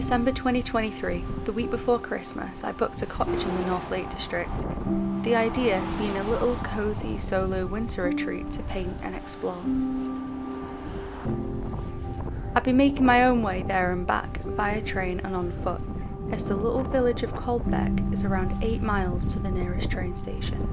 December 2023, the week before Christmas, I booked a cottage in the North Lake District. The idea being a little cosy solo winter retreat to paint and explore. I've been making my own way there and back via train and on foot, as the little village of Caldbeck is around 8 miles to the nearest train station.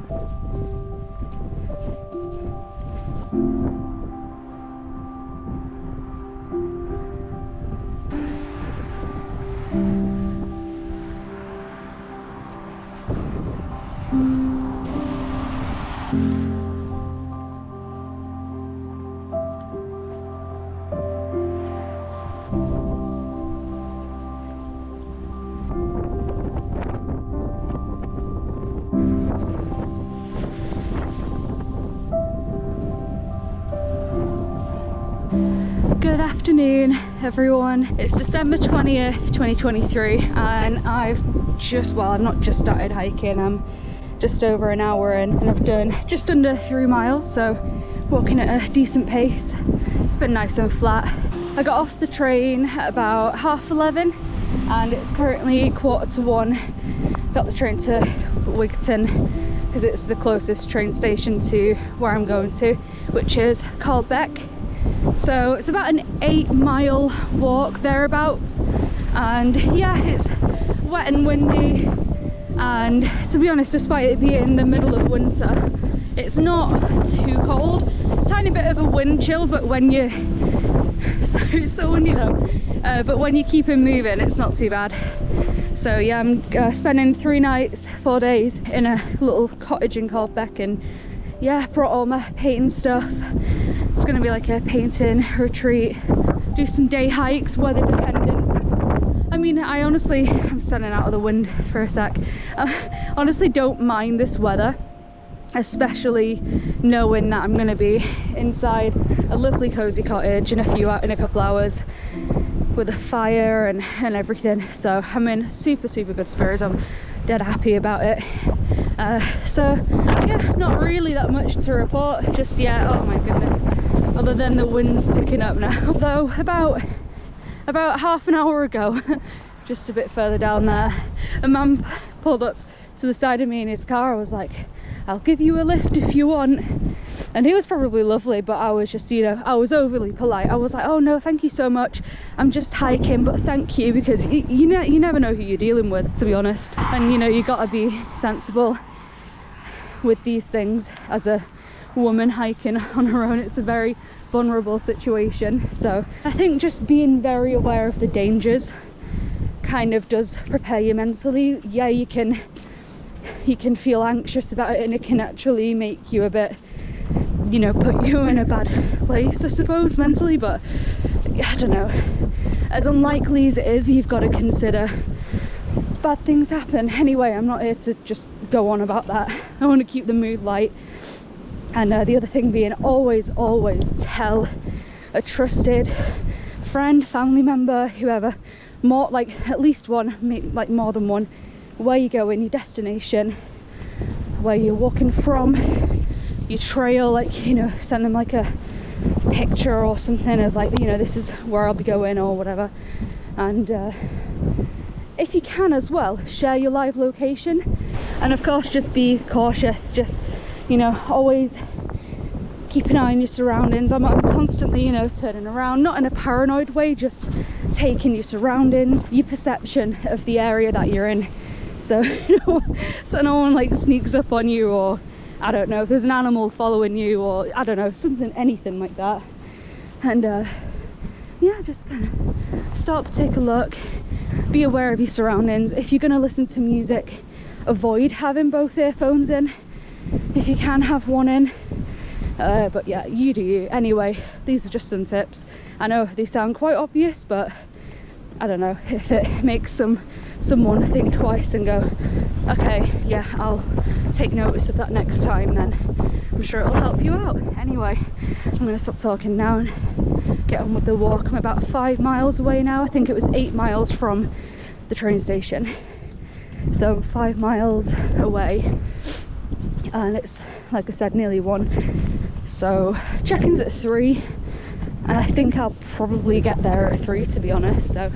Good afternoon everyone, it's December 20th 2023 and I've not just started hiking. I'm just over an hour in and I've done just under 3 miles, so walking at a decent pace. It's been nice and flat. I got off the train at about 11:30 and it's currently 1:15. Got the train to Wigton because it's the closest train station to where I'm going to, which is Caldbeck. So it's about an 8-mile walk thereabouts, and yeah, it's wet and windy, and to be honest, despite it being in the middle of winter, it's not too cold. Tiny bit of a wind chill, but when you it's so windy though, but when you keep it moving it's not too bad. So yeah, I'm spending 3 nights 4 days in a little cottage in Caldbeck, and yeah, brought all my painting stuff. It's gonna be like a painting retreat, do some day hikes, weather dependent. I mean, I'm standing out of the wind for a sec. I honestly don't mind this weather, especially knowing that I'm gonna be inside a lovely cozy cottage in a couple hours with a fire and everything. So I'm in super good spirits. I'm dead happy about it. So yeah, not really that much to report just yet. Oh my goodness, other than the wind's picking up now. Though about half an hour ago, just a bit further down there, a man pulled up to the side of me in his car. I was like, I'll give you a lift if you want. And he was probably lovely, but I was just, I was overly polite. I was like, oh no, thank you so much, I'm just hiking, but thank you, because you never know who you're dealing with, to be honest. And you gotta be sensible with these things as a woman hiking on her own. It's a very vulnerable situation, so I think just being very aware of the dangers kind of does prepare you mentally. Yeah, you can feel anxious about it, and it can actually make you a bit, put you in a bad place, I suppose, mentally. But I don't know, as unlikely as it is, you've got to consider bad things happen. Anyway, I'm not here to just go on about that. I want to keep the mood light. And the other thing being, always tell a trusted friend, family member, whoever, more like at least one, like more than one, where you're going, your destination, where you're walking from, your trail, like, send them like a picture or something of like, this is where I'll be going or whatever. And if you can as well, share your live location. And of course, just be cautious. Just, always keep an eye on your surroundings. I'm constantly, turning around, not in a paranoid way, just taking your surroundings, your perception of the area that you're in. So, so no one like sneaks up on you, or I don't know, if there's an animal following you, or I don't know, anything like that. And yeah, just kind of stop, take a look, be aware of your surroundings. If you're going to listen to music, avoid having both earphones in. If you can, have one in. But yeah, you do you. Anyway, these are just some tips. I know they sound quite obvious, but I don't know, if it makes someone think twice and go, okay, yeah, I'll take notice of that next time, then I'm sure it'll help you out. Anyway, I'm going to stop talking now and get on with the walk. I'm about 5 miles away now. I think it was 8 miles from the train station, so 5 miles away, and it's, like I said, nearly 1. So check-in's at 3, and I think I'll probably get there at 3, to be honest. So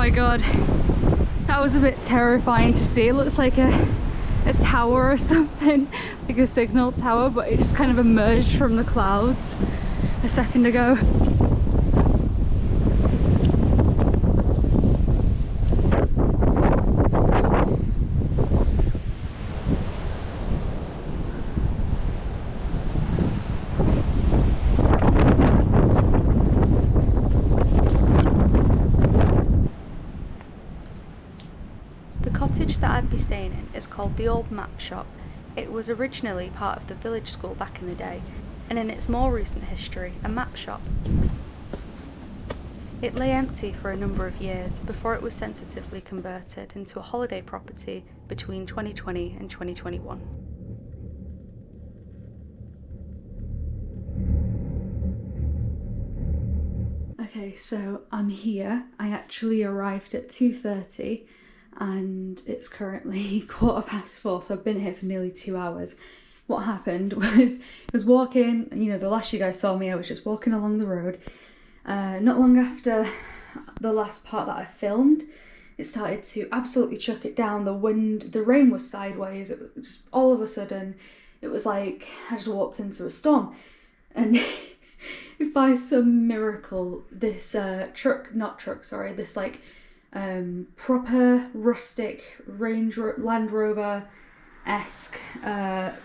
my god, that was a bit terrifying to see. It looks like a tower or something, like a signal tower, but it just kind of emerged from the clouds a second ago. The cottage that I'd be staying in is called the Old Map Shop. It was originally part of the village school back in the day, and in its more recent history, a map shop. It lay empty for a number of years before it was sensitively converted into a holiday property between 2020 and 2021. Okay, so I'm here. I actually arrived at 2:30 and it's currently 4:15, so I've been here for nearly 2 hours. What happened was, I was walking, you know, the last you guys saw me, I was just walking along the road. Not long after the last part that I filmed, it started to absolutely chuck it down. The rain was sideways. It was just, all of a sudden, it was like I just walked into a storm. And if by some miracle this this like proper rustic Land Rover-esque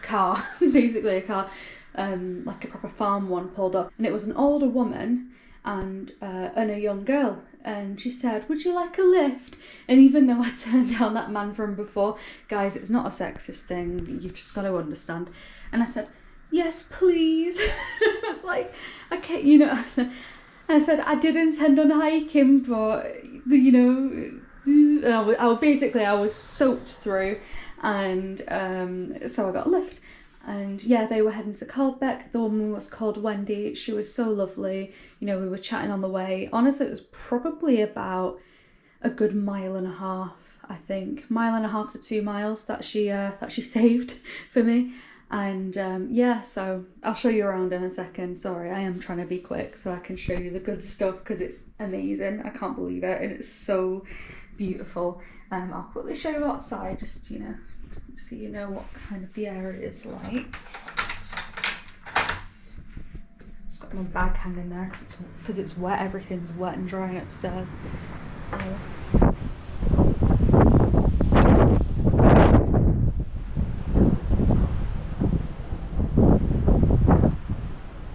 car, basically a car, like a proper farm one, pulled up, and it was an older woman and a young girl, and she said, "Would you like a lift?" And even though I turned down that man from before, guys, it's not a sexist thing, you've just got to understand, and I said, "Yes, please." I was like, okay, you know, I said I did intend on hiking, but you know, I was soaked through, and so I got a lift. And yeah, they were heading to Caldbeck. The woman was called Wendy. She was so lovely. You know, we were chatting on the way. Honestly, it was probably about a good 1.5 miles, I think. 1.5 to 2 miles that she saved for me. And yeah, so I'll show you around in a second. Sorry, I am trying to be quick so I can show you the good stuff because it's amazing. I can't believe it, and it's so beautiful. I'll quickly show you outside, just, you know, so you know what kind of the area is like. Just got my bag hanging there because it's wet. Everything's wet and dry upstairs. So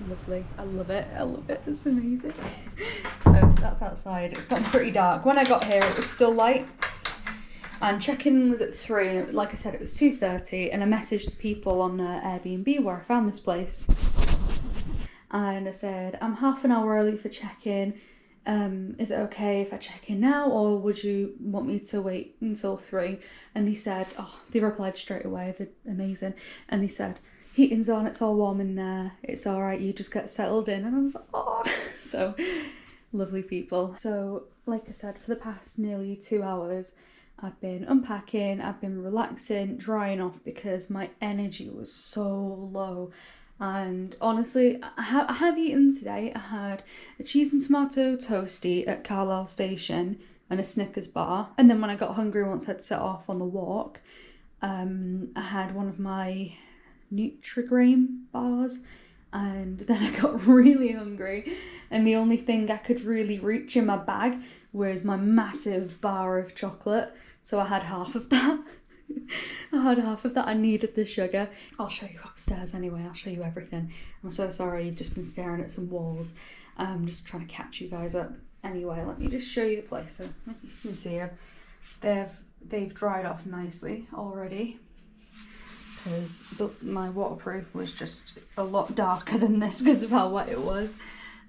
lovely. I love it. I love it. It's amazing. So that's outside. It's gotten pretty dark. When I got here, it was still light. And check-in was at 3, like I said, it was 2:30, and I messaged the people on Airbnb where I found this place. And I said, I'm half an hour early for check-in. Is it okay if I check in now, or would you want me to wait until 3? And they said, oh, they replied straight away, they're amazing. And they said, heating's on, it's all warm in there, it's all right, you just get settled in. And I was like, oh, so lovely people. So like I said, for the past nearly 2 hours, I've been unpacking, I've been relaxing, drying off because my energy was so low. And honestly, I have eaten today. I had a cheese and tomato toastie at Carlisle Station and a Snickers bar. And then when I got hungry once I'd set off on the walk, I had one of my Nutri-Grain bars. And then I got really hungry, and the only thing I could really reach in my bag was my massive bar of chocolate. So I had half of that. I needed the sugar. I'll show you upstairs anyway. I'll show you everything. I'm so sorry you've just been staring at some walls. I'm just trying to catch you guys up. Anyway, let me just show you the place. So you can see they've dried off nicely already, because my waterproof was just a lot darker than this because of how wet it was.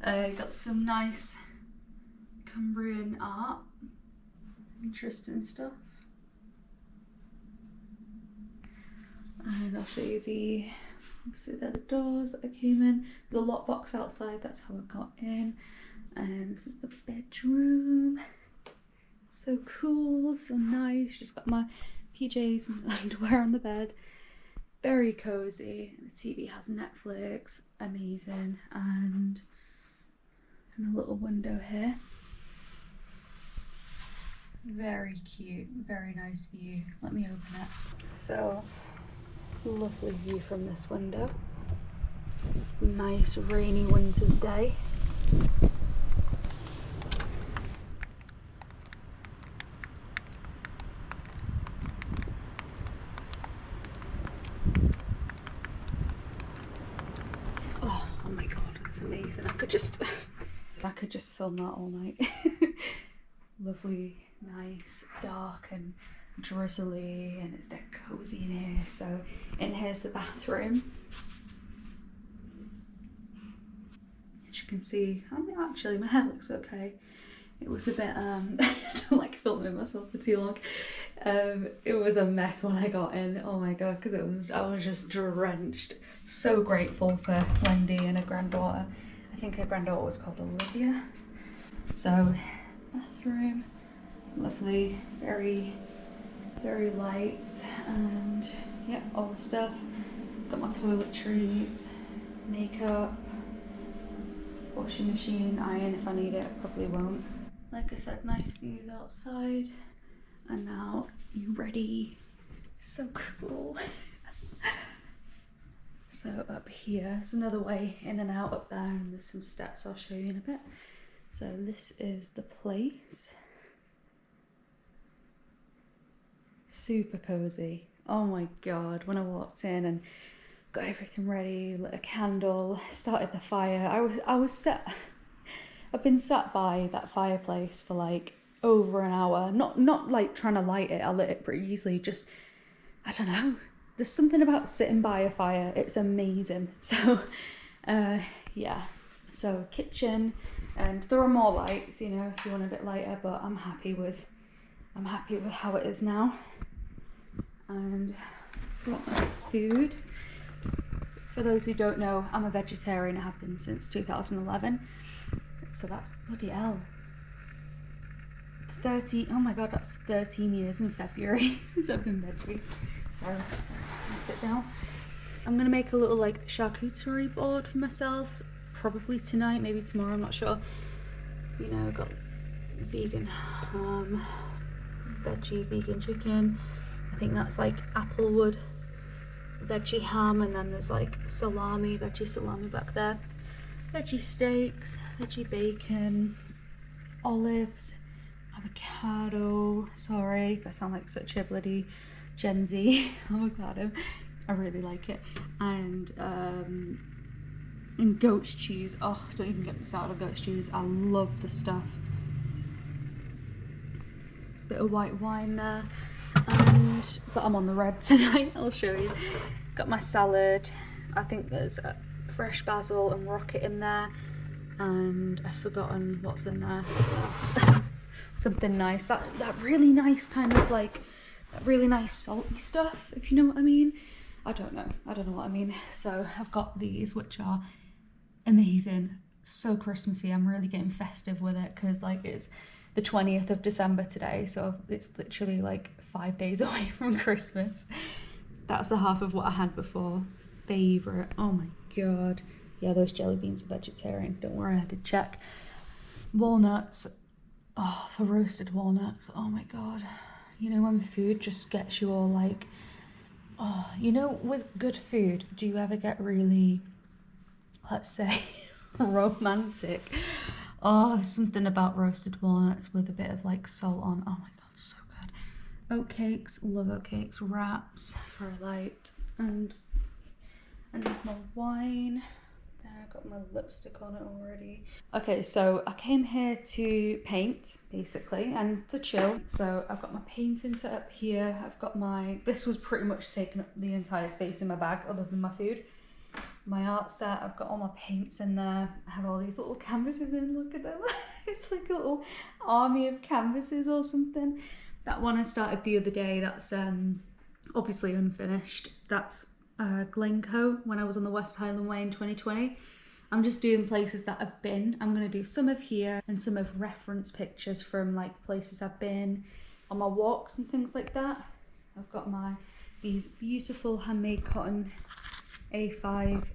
Got some nice Cumbrian art, interesting stuff. And I'll show you obviously they're the doors that I came in. There's a lockbox outside, that's how I got in. And this is the bedroom. So cool, so nice. Just got my PJs and underwear on the bed. Very cozy. The TV has Netflix, amazing. And a little window here. Very cute, very nice view. Let me open it. So, lovely view from this window. Nice rainy winter's day. Oh my god, it's amazing. I could just film that all night. Lovely, nice, dark and drizzly, and it's dead cozy in here. So, in here's the bathroom. As you can see, I mean, actually my hair looks okay. It was a bit, I don't like filming myself for too long. It was a mess when I got in, oh my god, because I was just drenched. So grateful for Wendy and her granddaughter. I think her granddaughter was called Olivia. So, bathroom, lovely, very, very light, and yeah, all the stuff. Got my toiletries, makeup, washing machine, iron if I need it, probably won't. Like I said, nice views outside. And now you ready? So cool. So up here, there's another way in and out up there, and there's some steps I'll show you in a bit. So this is the place. Super cozy. Oh my god, when I walked in and got everything ready, lit a candle, started the fire. I've been sat by that fireplace for like over an hour. Not like trying to light it, I lit it pretty easily, just, I don't know. There's something about sitting by a fire, it's amazing. So, yeah. So kitchen, and there are more lights, you know, if you want a bit lighter, but I'm happy with how it is now. And got my food. For those who don't know, I'm a vegetarian. I have been since 2011. So that's bloody hell. 30, oh my god, that's 13 years in February since I've been veggie. So I'm just gonna sit down. I'm gonna make a little like charcuterie board for myself, probably tonight, maybe tomorrow, I'm not sure. You know, got vegan ham, veggie vegan chicken. I think that's like applewood veggie ham, and then there's like salami, veggie salami back there. Veggie steaks, veggie bacon, olives, avocado. Sorry if I sound like such a bloody Gen Z. Avocado. I really like it. And goat's cheese. Oh, don't even get me started on goat's cheese. I love the stuff. Bit of white wine there. But I'm on the red tonight, I'll show you. Got my salad. I think there's fresh basil and rocket in there, and I've forgotten what's in there. Something nice, that really nice kind of like, that really nice salty stuff, if you know what I mean. I don't know what I mean. So I've got these, which are amazing, so Christmassy. I'm really getting festive with it because like it's the 20th of December today, so it's literally like 5 days away from Christmas. That's the half of what I had before. Favourite, oh my god. Yeah, those jelly beans are vegetarian, don't worry, I did check. Walnuts, oh, for roasted walnuts, oh my god. You know when food just gets you all like, oh, you know, with good food, do you ever get really, let's say, romantic? Oh, something about roasted walnuts with a bit of like salt on, oh my god, so good. Oatcakes, love oatcakes. Wraps for a light, and my wine. There, I got my lipstick on it already. Okay, so I came here to paint basically and to chill. So I've got my painting set up here. I've got this was pretty much taking up the entire space in my bag other than my food. My art set, I've got all my paints in there. I have all these little canvases in, look at them. It's like a little army of canvases or something. That one I started the other day, that's obviously unfinished. That's Glencoe, when I was on the West Highland Way in 2020. I'm just doing places that I've been. I'm going to do some of here and some of reference pictures from like places I've been on my walks and things like that. I've got these beautiful handmade cotton A5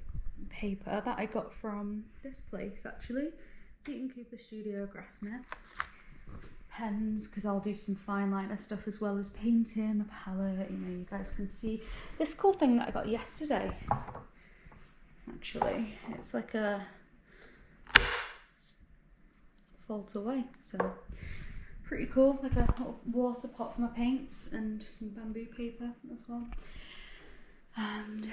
paper that I got from this place actually, Keaton Cooper Studio, Grassmere. pens because I'll do some fine liner stuff as well as painting, a palette, you know, you guys can see this cool thing that I got yesterday. Actually, it's like a folds away, so pretty cool, like a little water pot for my paints and some bamboo paper as well. And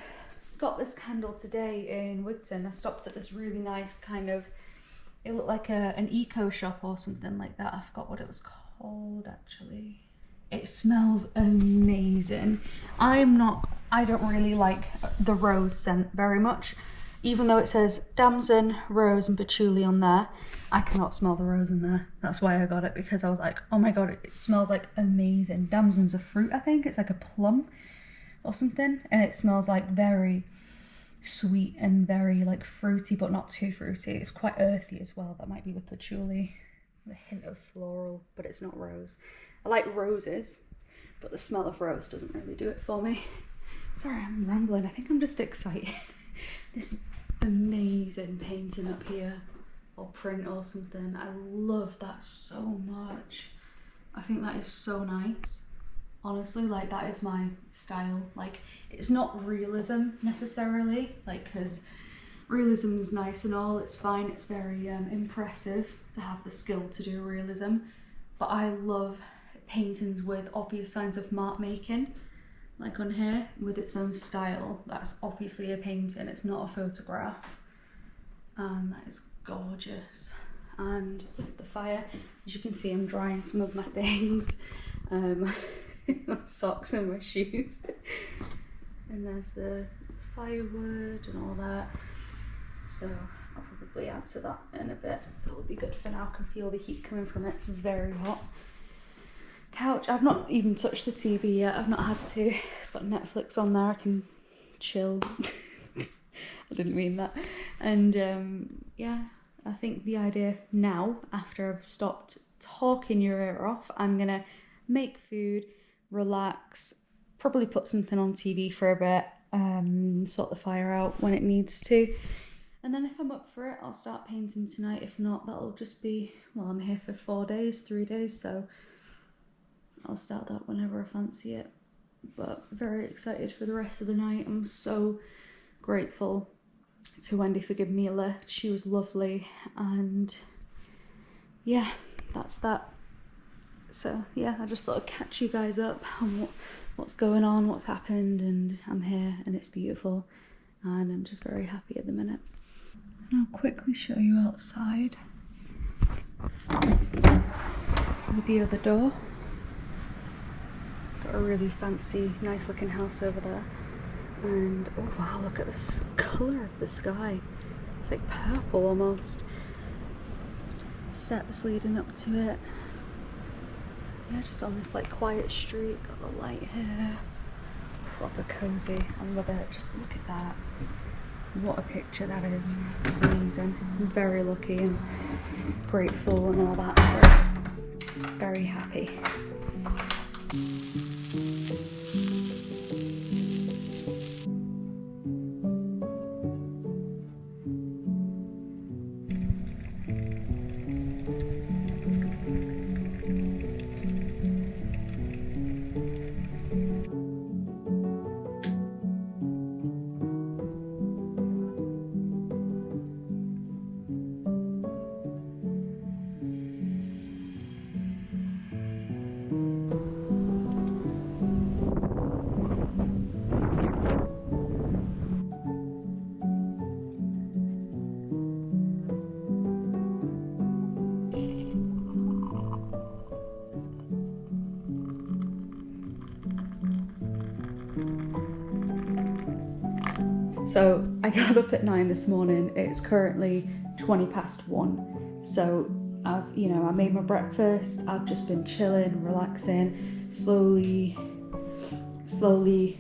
got this candle today in Wigton. I stopped at this really nice kind of, it looked like an eco shop or something like that. I forgot what it was called actually. It smells amazing. I don't really like the rose scent very much. Even though it says damson, rose and patchouli on there, I cannot smell the rose in there. That's why I got it, because I was like, oh my god, it smells like amazing. Damson's a fruit, I think. It's like a plum or something. And it smells like very sweet and very like fruity, but not too fruity. It's quite earthy as well. That might be the patchouli. The hint of floral, but it's not rose. I like roses, but the smell of rose doesn't really do it for me. Sorry, I'm rambling. I think I'm just excited. This amazing painting up here, or print or something. I love that so much. I think that is so nice. Honestly, like that is my style. Like, it's not realism necessarily, like, because realism is nice and all, it's fine, it's very impressive to have the skill to do realism, but I love paintings with obvious signs of mark making, like on here, with its own style. That's obviously a painting, it's not a photograph, and that is gorgeous. And with the fire, as you can see, I'm drying some of my things, my socks and my shoes, and there's the firewood and all that, so I'll probably add to that in a bit. It'll be good for now. I can feel the heat coming from it. It's very hot. Couch, I've not even touched the TV yet. I've not had to. It's got Netflix on there. I can chill. I didn't mean that. And yeah, I think the idea now, after I've stopped talking your ear off, I'm gonna make food, relax, probably put something on TV for a bit, sort the fire out when it needs to. And then if I'm up for it, I'll start painting tonight. If not, that'll just be, well, I'm here for 3 days, so I'll start that whenever I fancy it. But very excited for the rest of the night. I'm so grateful to Wendy for giving me a lift. She was lovely, and yeah, that's that. So yeah, I just thought I'd catch you guys up on what's going on, what's happened, and I'm here and it's beautiful, and I'm just very happy at the minute. And I'll quickly show you outside with the other door. Got a really fancy, nice looking house over there. And oh wow, look at this colour of the sky. It's like purple almost. Steps leading up to it. Yeah, just on this like quiet street. Got the light here. Proper cozy. I love it. Just look at that. What a picture that is. Amazing. I'm very lucky and grateful and all that for it. Very happy. So I got up at 9 this morning. It's currently 1:20. So I made my breakfast. I've just been chilling, relaxing, slowly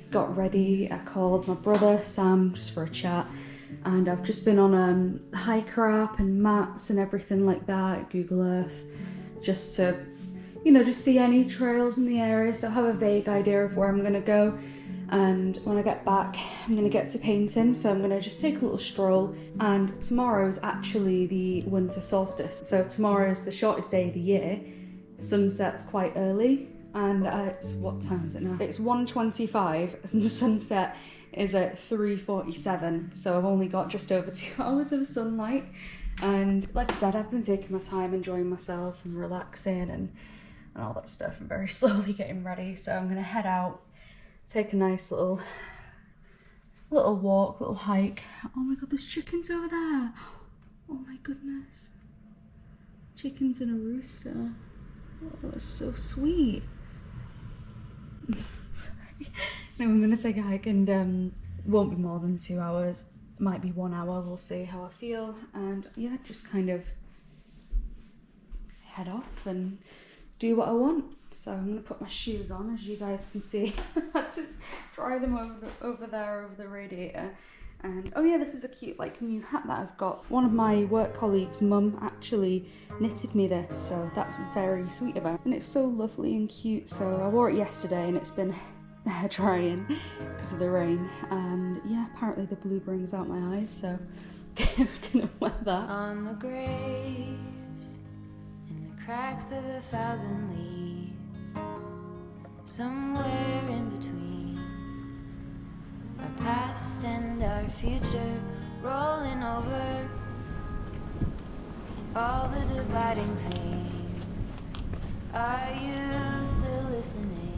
got ready. I called my brother Sam just for a chat, and I've just been on a hiker app and maps and everything like that, Google Earth, just to just see any trails in the area, so I have a vague idea of where I'm gonna go. And when I get back, I'm going to get to painting, so I'm going to just take a little stroll. And tomorrow is actually the winter solstice, so tomorrow is the shortest day of the year, sunset's quite early, and it's, what time is it now? It's 1:25 and the sunset is at 3:47, so I've only got just over 2 hours of sunlight. And like I said, I've been taking my time, enjoying myself and relaxing and all that stuff, and very slowly getting ready. So I'm gonna head out, take a nice little walk, little hike. Oh my god, there's chickens over there. Oh my goodness. Chickens and a rooster. Oh, that's so sweet. Sorry. No, I'm gonna take a hike, and won't be more than 2 hours. Might be 1 hour, we'll see how I feel. And yeah, just kind of head off and do what I want. So I'm gonna put my shoes on, as you guys can see. I had to dry them over the radiator. And oh yeah, this is a cute like new hat that I've got. One of my work colleagues' mum actually knitted me this, so that's very sweet about it. And it's so lovely and cute. So I wore it yesterday and it's been drying because of the rain. And yeah, apparently the blue brings out my eyes, so I'm gonna wear that. On the graves, in the cracks of 1,000 leaves, somewhere in between our past and our future, rolling over all the dividing themes. Are you still listening?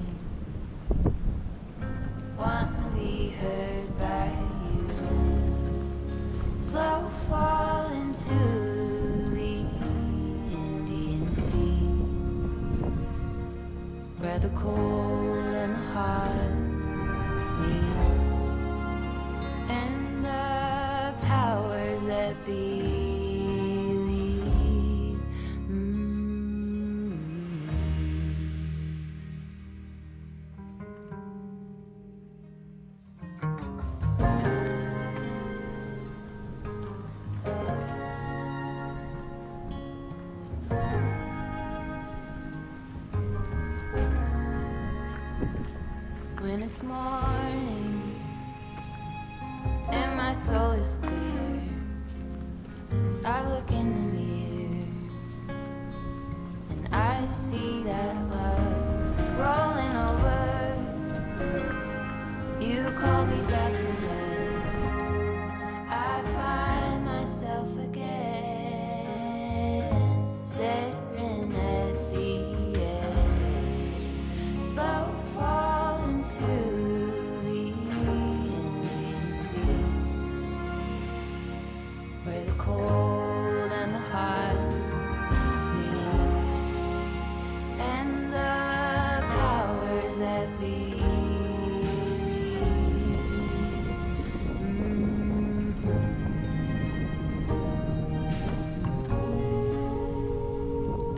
Want to be heard by you? Slow fall into the Indian Sea, where the cold and the hot meet, and the powers that be lead. When it's morning and my soul is clear, I look in the mirror and I see that love rolling over. You call me back to bed. I find myself again staring at the edge. Slow fall into the Indian Sea, where the cold and the hot meet, and the powers that be.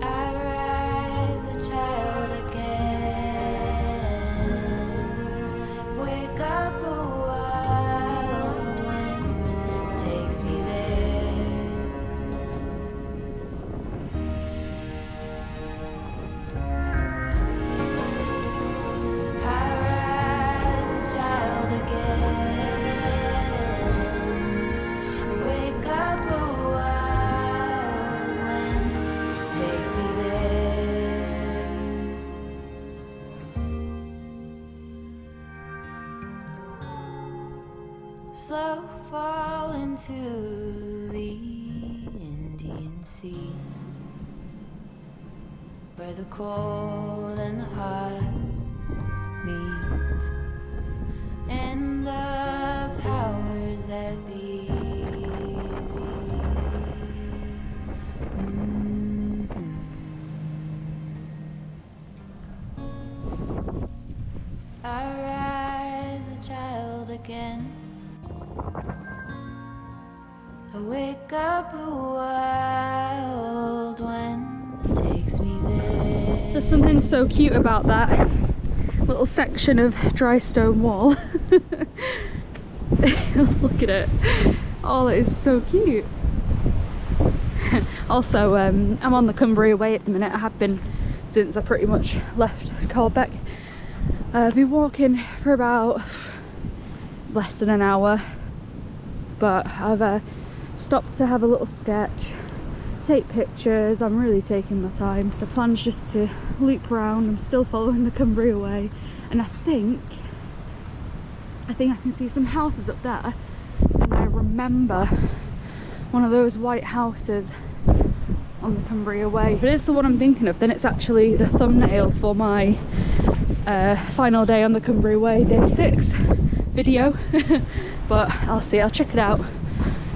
I rise a child again, wake up a wild wind takes me there. I rise a child again, wake up a wild wind takes me there. Slow fall into the Indian Sea, where the cold and the hot meet, and the powers that be. I rise a child again. I wake up a wild wind takes me there. There's something so cute about that little section of dry stone wall. Look at it. Oh, it is so cute. Also, I'm on the Cumbria Way at the minute. I have been since I pretty much left Caldbeck. I've been walking for about less than an hour, but I've stopped to have a little sketch take pictures. I'm really taking my time. The plan's just to loop around. I'm still following the Cumbria Way, and I think I can see some houses up there, and I remember one of those white houses on the Cumbria Way. If it is the one I'm thinking of, then it's actually the thumbnail for my final day on the Cumbria Way, day 6 video. But I'll see, I'll check it out,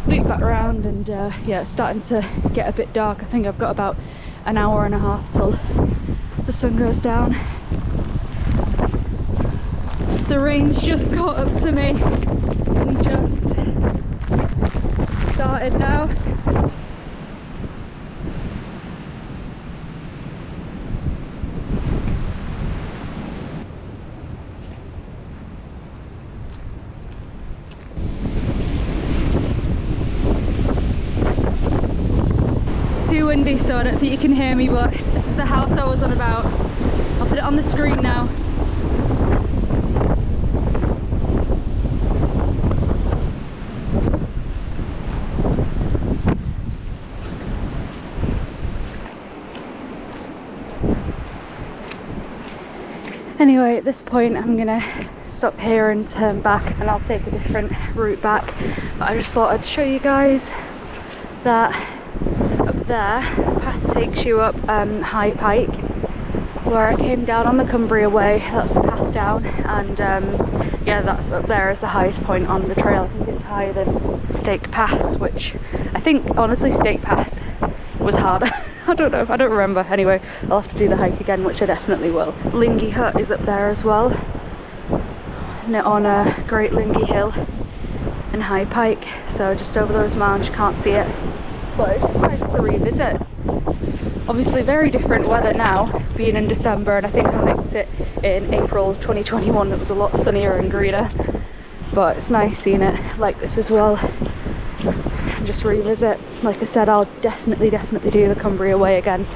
loop back around, and yeah, it's starting to get a bit dark. I think I've got about an hour and a half till the sun goes down. The rain's just caught up to me. We just started now. It's too windy, so I don't think you can hear me, but this is the house I was on about. I'll put it on the screen now. Anyway, at this point I'm gonna stop here and turn back, and I'll take a different route back. But I just thought I'd show you guys that up there, the path takes you up High Pike, where I came down on the Cumbria Way. That's the path down, and yeah, that's up there is the highest point on the trail. I think it's higher than Stake Pass, which I think honestly Stake Pass was harder. I don't know, I don't remember. Anyway, I'll have to do the hike again, which I definitely will. Lingy Hut is up there as well, on a Great Lingy Hill and High Pike, so just over those mountains. You can't see it, but it's just nice to revisit. Obviously very different weather now, being in December, and I think I hiked it in April 2021. It was a lot sunnier and greener, but it's nice seeing it like this as well. Just revisit. Like I said, I'll definitely do the Cumbria Way again.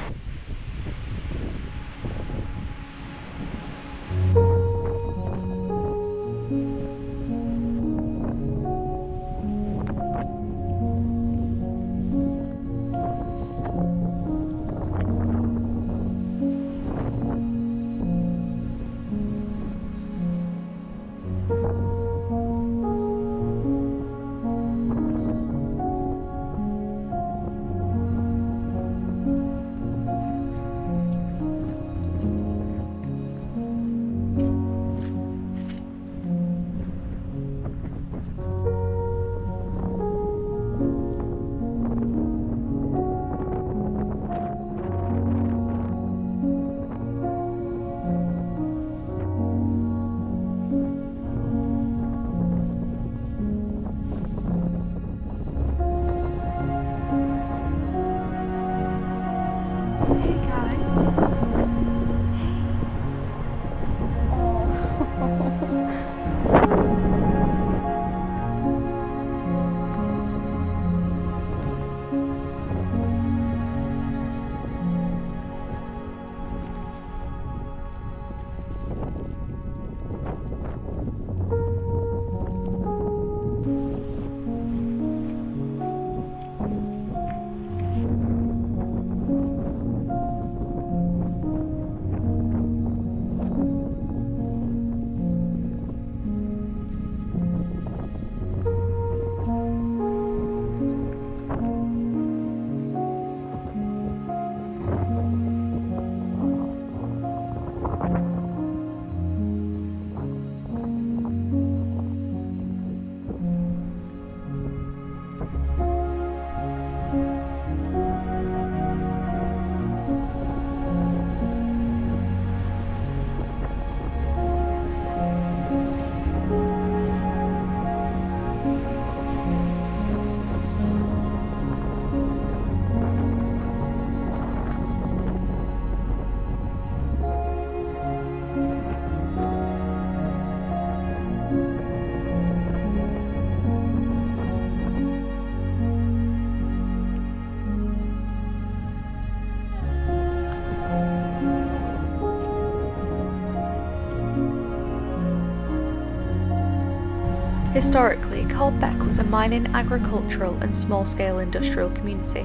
Historically, Caldbeck was a mining, agricultural and small-scale industrial community.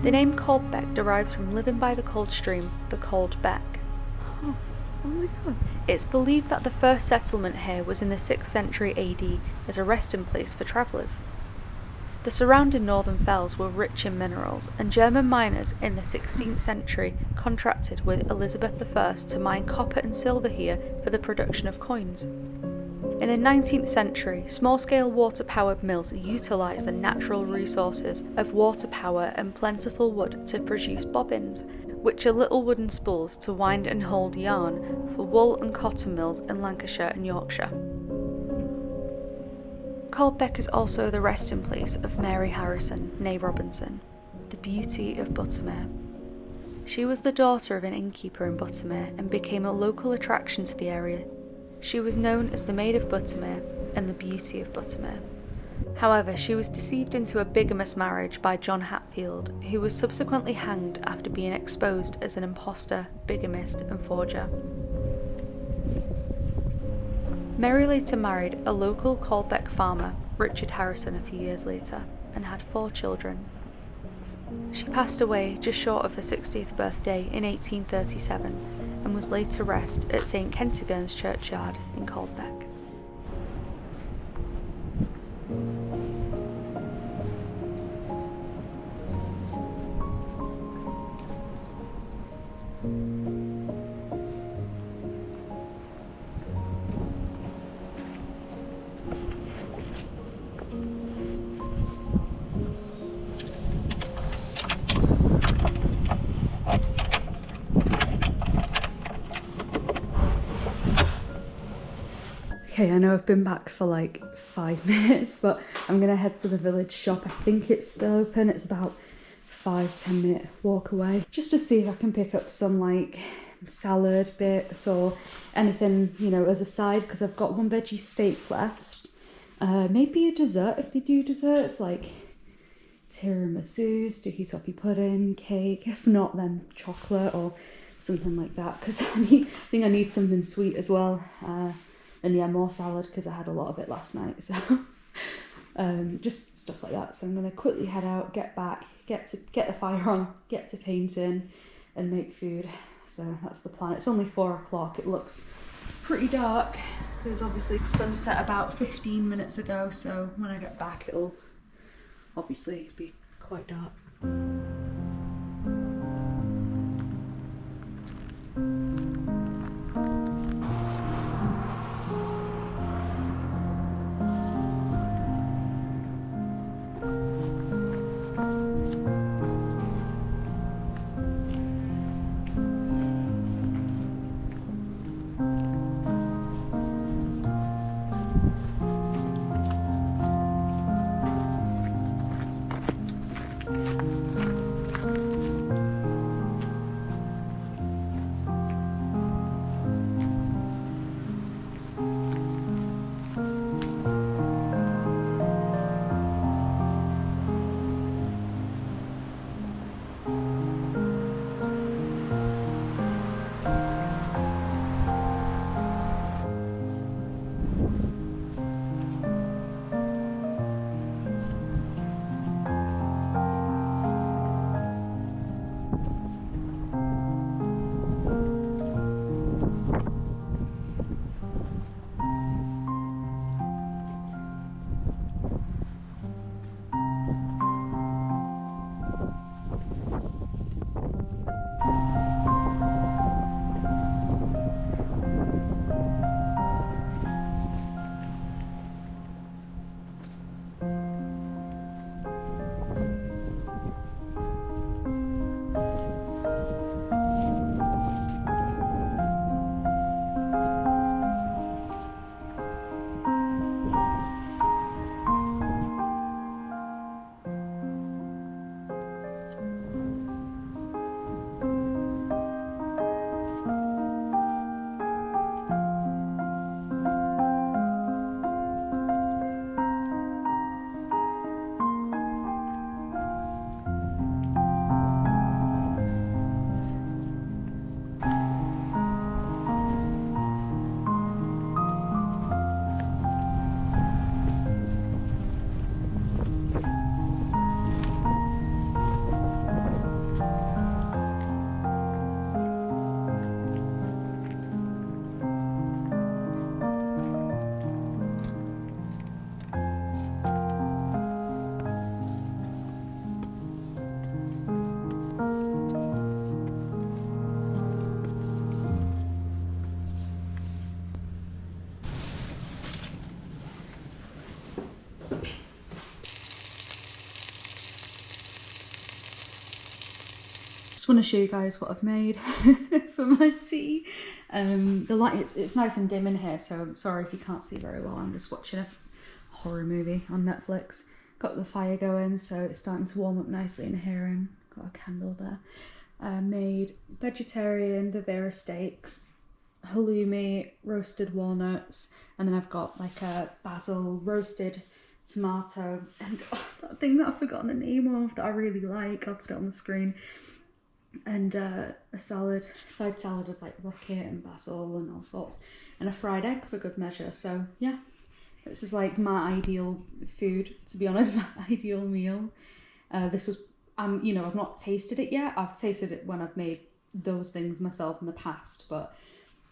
The name Caldbeck derives from living by the cold stream, the Caldbeck. Oh my god. It's believed that the first settlement here was in the 6th century AD as a resting place for travellers. The surrounding northern fells were rich in minerals, and German miners in the 16th century contracted with Elizabeth I to mine copper and silver here for the production of coins. In the 19th century, small-scale water-powered mills utilised the natural resources of water power and plentiful wood to produce bobbins, which are little wooden spools to wind and hold yarn for wool and cotton mills in Lancashire and Yorkshire. Caldbeck is also the resting place of Mary Harrison, née Robinson, the beauty of Buttermere. She was the daughter of an innkeeper in Buttermere and became a local attraction to the area. She was known as the Maid of Buttermere and the Beauty of Buttermere. However, she was deceived into a bigamous marriage by John Hatfield, who was subsequently hanged after being exposed as an impostor, bigamist and forger. Mary later married a local Caldbeck farmer, Richard Harrison, a few years later, and had 4 children. She passed away just short of her 60th birthday in 1837 and was laid to rest at St Kentigern's churchyard in Caldbeck. Okay, I know I've been back for like 5 minutes, but I'm gonna head to the village shop. I think it's still open. It's about 5-10 minute walk away, just to see if I can pick up some like salad bits or anything, you know, as a side, because I've got 1 veggie steak left. Maybe a dessert if they do desserts, like tiramisu, sticky toffee pudding, cake. If not, then chocolate or something like that, because I think I need something sweet as well. And yeah, more salad because I had a lot of it last night, so just stuff like that. So I'm going to quickly head out, get back, get the fire on, get to painting and make food. So that's the plan. It's only 4 o'clock. It looks pretty dark because obviously the sun set about 15 minutes ago, so when I get back it'll obviously be quite dark. just want to show you guys what I've made for my tea. The light, it's nice and dim in here, so I'm sorry if you can't see very well. I'm just watching a horror movie on Netflix. Got the fire going, so it's starting to warm up nicely in here, and got a candle there. Made vegetarian Vivera steaks, halloumi, roasted walnuts, and then I've got like a basil roasted tomato, and that thing that I've forgotten the name of that I really like, I'll put it on the screen, and a salad, side salad of like rocket and basil and all sorts, and a fried egg for good measure. So yeah, this is like my ideal food, to be honest, my ideal meal. This was, you know, I've not tasted it yet. I've tasted it when I've made those things myself in the past, but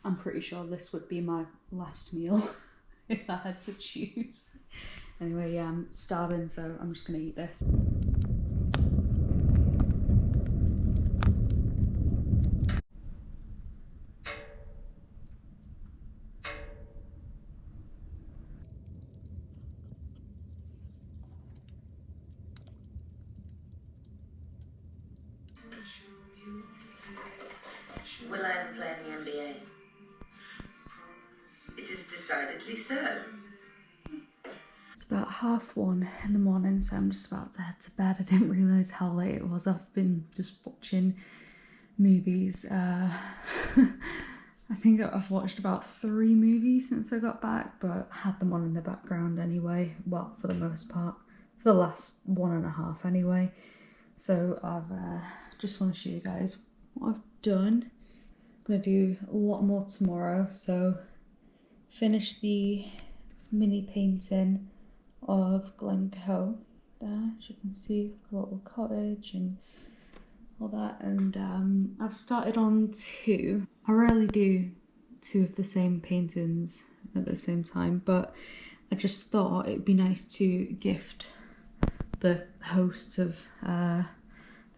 I'm pretty sure this would be my last meal if I had to choose. Anyway, yeah, I'm starving, so I'm just gonna eat this. Will I ever play in the NBA? It is decidedly so. It's about 1:30 in the morning, so I'm just about to head to bed. I didn't realise how late it was. I've been just watching movies. I think I've watched about 3 movies since I got back, but I had them on in the background anyway. Well, for the most part, for the last 1.5 anyway. So I've just want to show you guys what I've done. I'm gonna do a lot more tomorrow. So finish the mini painting of Glencoe there, as you can see, a little cottage and all that, and I've started on 2. I rarely do 2 of the same paintings at the same time, but I just thought it'd be nice to gift the hosts of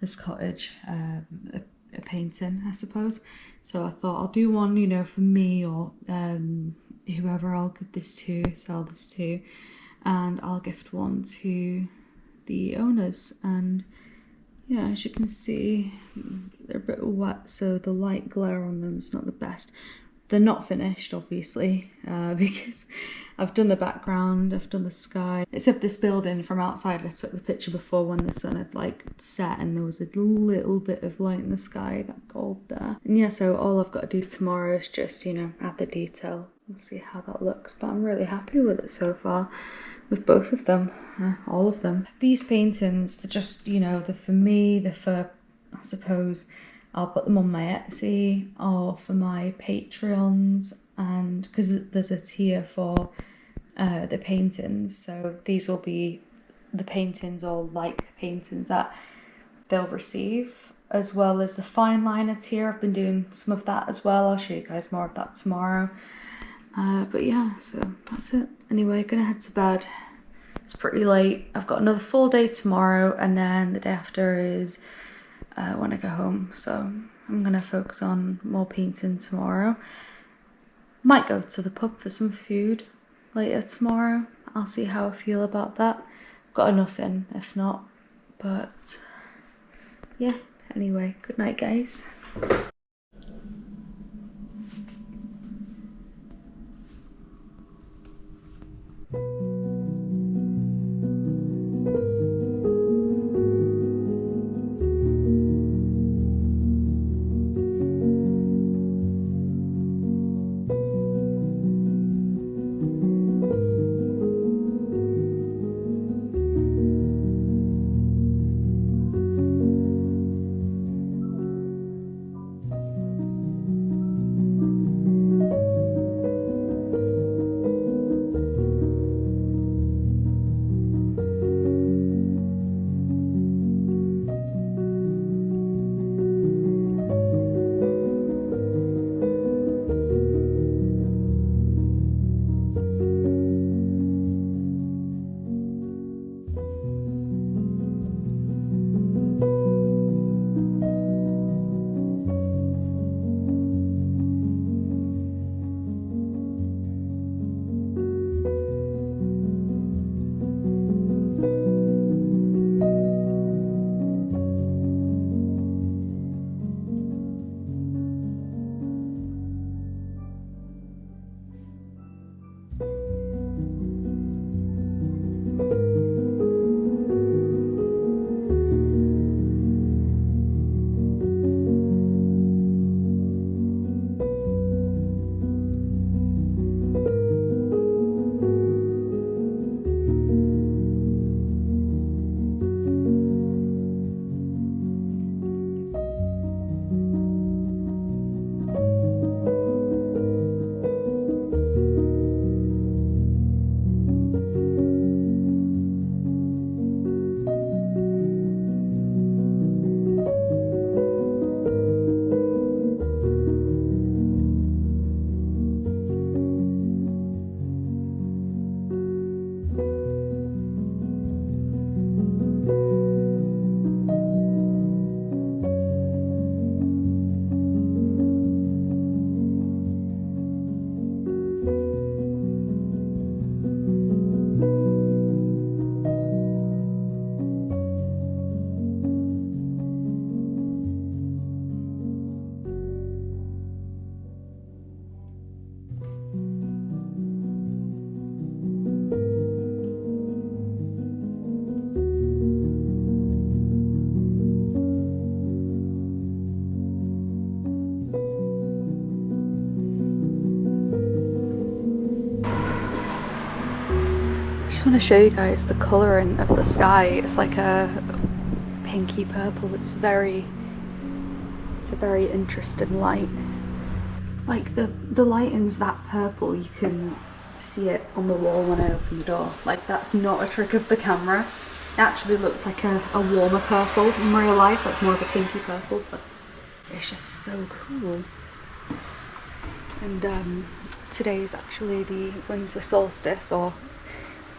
this cottage a painting, I suppose. So I thought I'll do one, you know, for me or whoever I'll give this to, sell this to, and I'll gift one to the owners. And yeah, as you can see, they're a bit wet, so the light glare on them is not the best. They're not finished, obviously, because I've done the background, I've done the sky. Except this building from outside, I took the picture before when the sun had like set and there was a little bit of light in the sky, that gold there. And yeah, so all I've got to do tomorrow is just, you know, add the detail. We'll see how that looks, but I'm really happy with it so far. With both of them, all of them. These paintings, they're just, you know, they're for me, they're for, I suppose, I'll put them on my Etsy or for my Patreons, and because there's a tier for the paintings, so these will be the paintings or like paintings that they'll receive, as well as the fine liner tier. I've been doing some of that as well. I'll show you guys more of that tomorrow. But yeah, so that's it. Anyway, gonna head to bed. It's pretty late. I've got another full day tomorrow, and then the day after is when I go home. So I'm gonna focus on more painting tomorrow. Might go to the pub for some food later tomorrow. I'll see how I feel about that. I've got enough in, if not. But yeah, anyway, good night, guys. just want to show you guys the colouring of the sky. It's like a pinky purple. It's a very interesting light. Like the lighting's that purple, you can see it on the wall when I open the door. Like, that's not a trick of the camera. It actually looks like a warmer purple in real life, like more of a pinky purple, but it's just so cool. And today is actually the winter solstice, or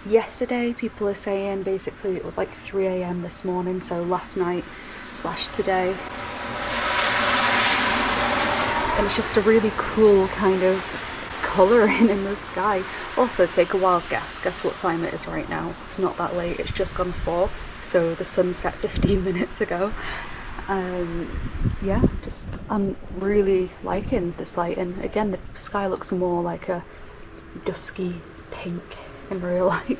yesterday people are saying. Basically it was like 3 AM this morning, so last night / today. And it's just a really cool kind of colouring in the sky. Also, take a wild guess. Guess what time it is right now? It's not that late, it's just gone 4, so the sun set 15 minutes ago. Yeah, I'm really liking this lighting. Again, the sky looks more like a dusky pink in real life.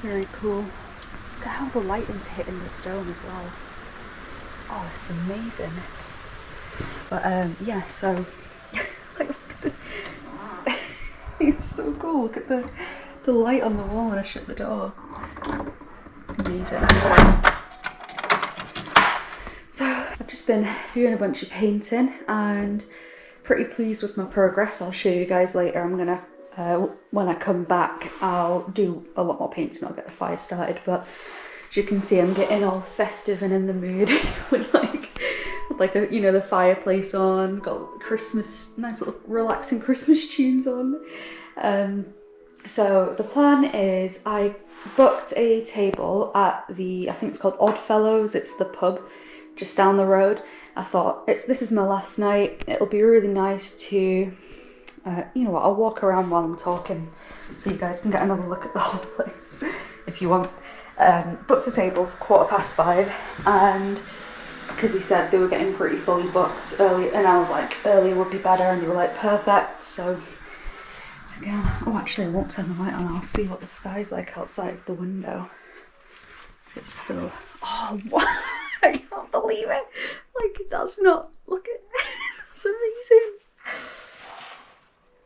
Very cool. Look at how the lighting's hitting the stone as well. Oh, it's amazing. But yeah, so like, look at the it's so cool. Look at the light on the wall when I shut the door. Amazing. So I've just been doing a bunch of painting and pretty pleased with my progress. I'll show you guys later. I'm gonna when I come back I'll do a lot more painting. I'll get the fire started, but as you can see I'm getting all festive and in the mood with like a, you know, the fireplace on, got Christmas, nice little relaxing Christmas tunes on. So the plan is I booked a table at the, I think it's called Oddfellows, it's the pub just down the road. I thought, this is my last night, it'll be really nice to, you know what, I'll walk around while I'm talking so you guys can get another look at the whole place if you want. Booked a table for 5:15, and because he said they were getting pretty fully booked early, and I was like, earlier would be better, and they were like, perfect. So again, oh actually I won't turn the light on, I'll see what the sky's like outside the window. It's still, oh what, I can't believe it, like that's not, look at, that's amazing.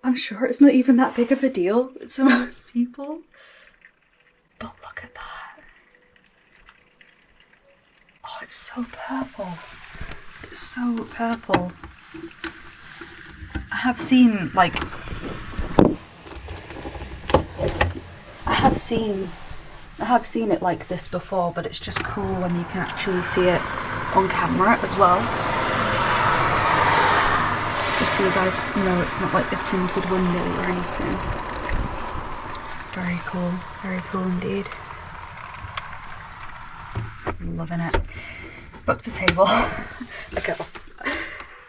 I'm sure it's not even that big of a deal to most people, but look at that. Oh, it's so purple. It's so purple. I have seen it like this before, but it's just cool when you can actually see it on camera as well. Just so you guys know it's not like a tinted window or anything. Very cool indeed. Loving it. Booked a table. I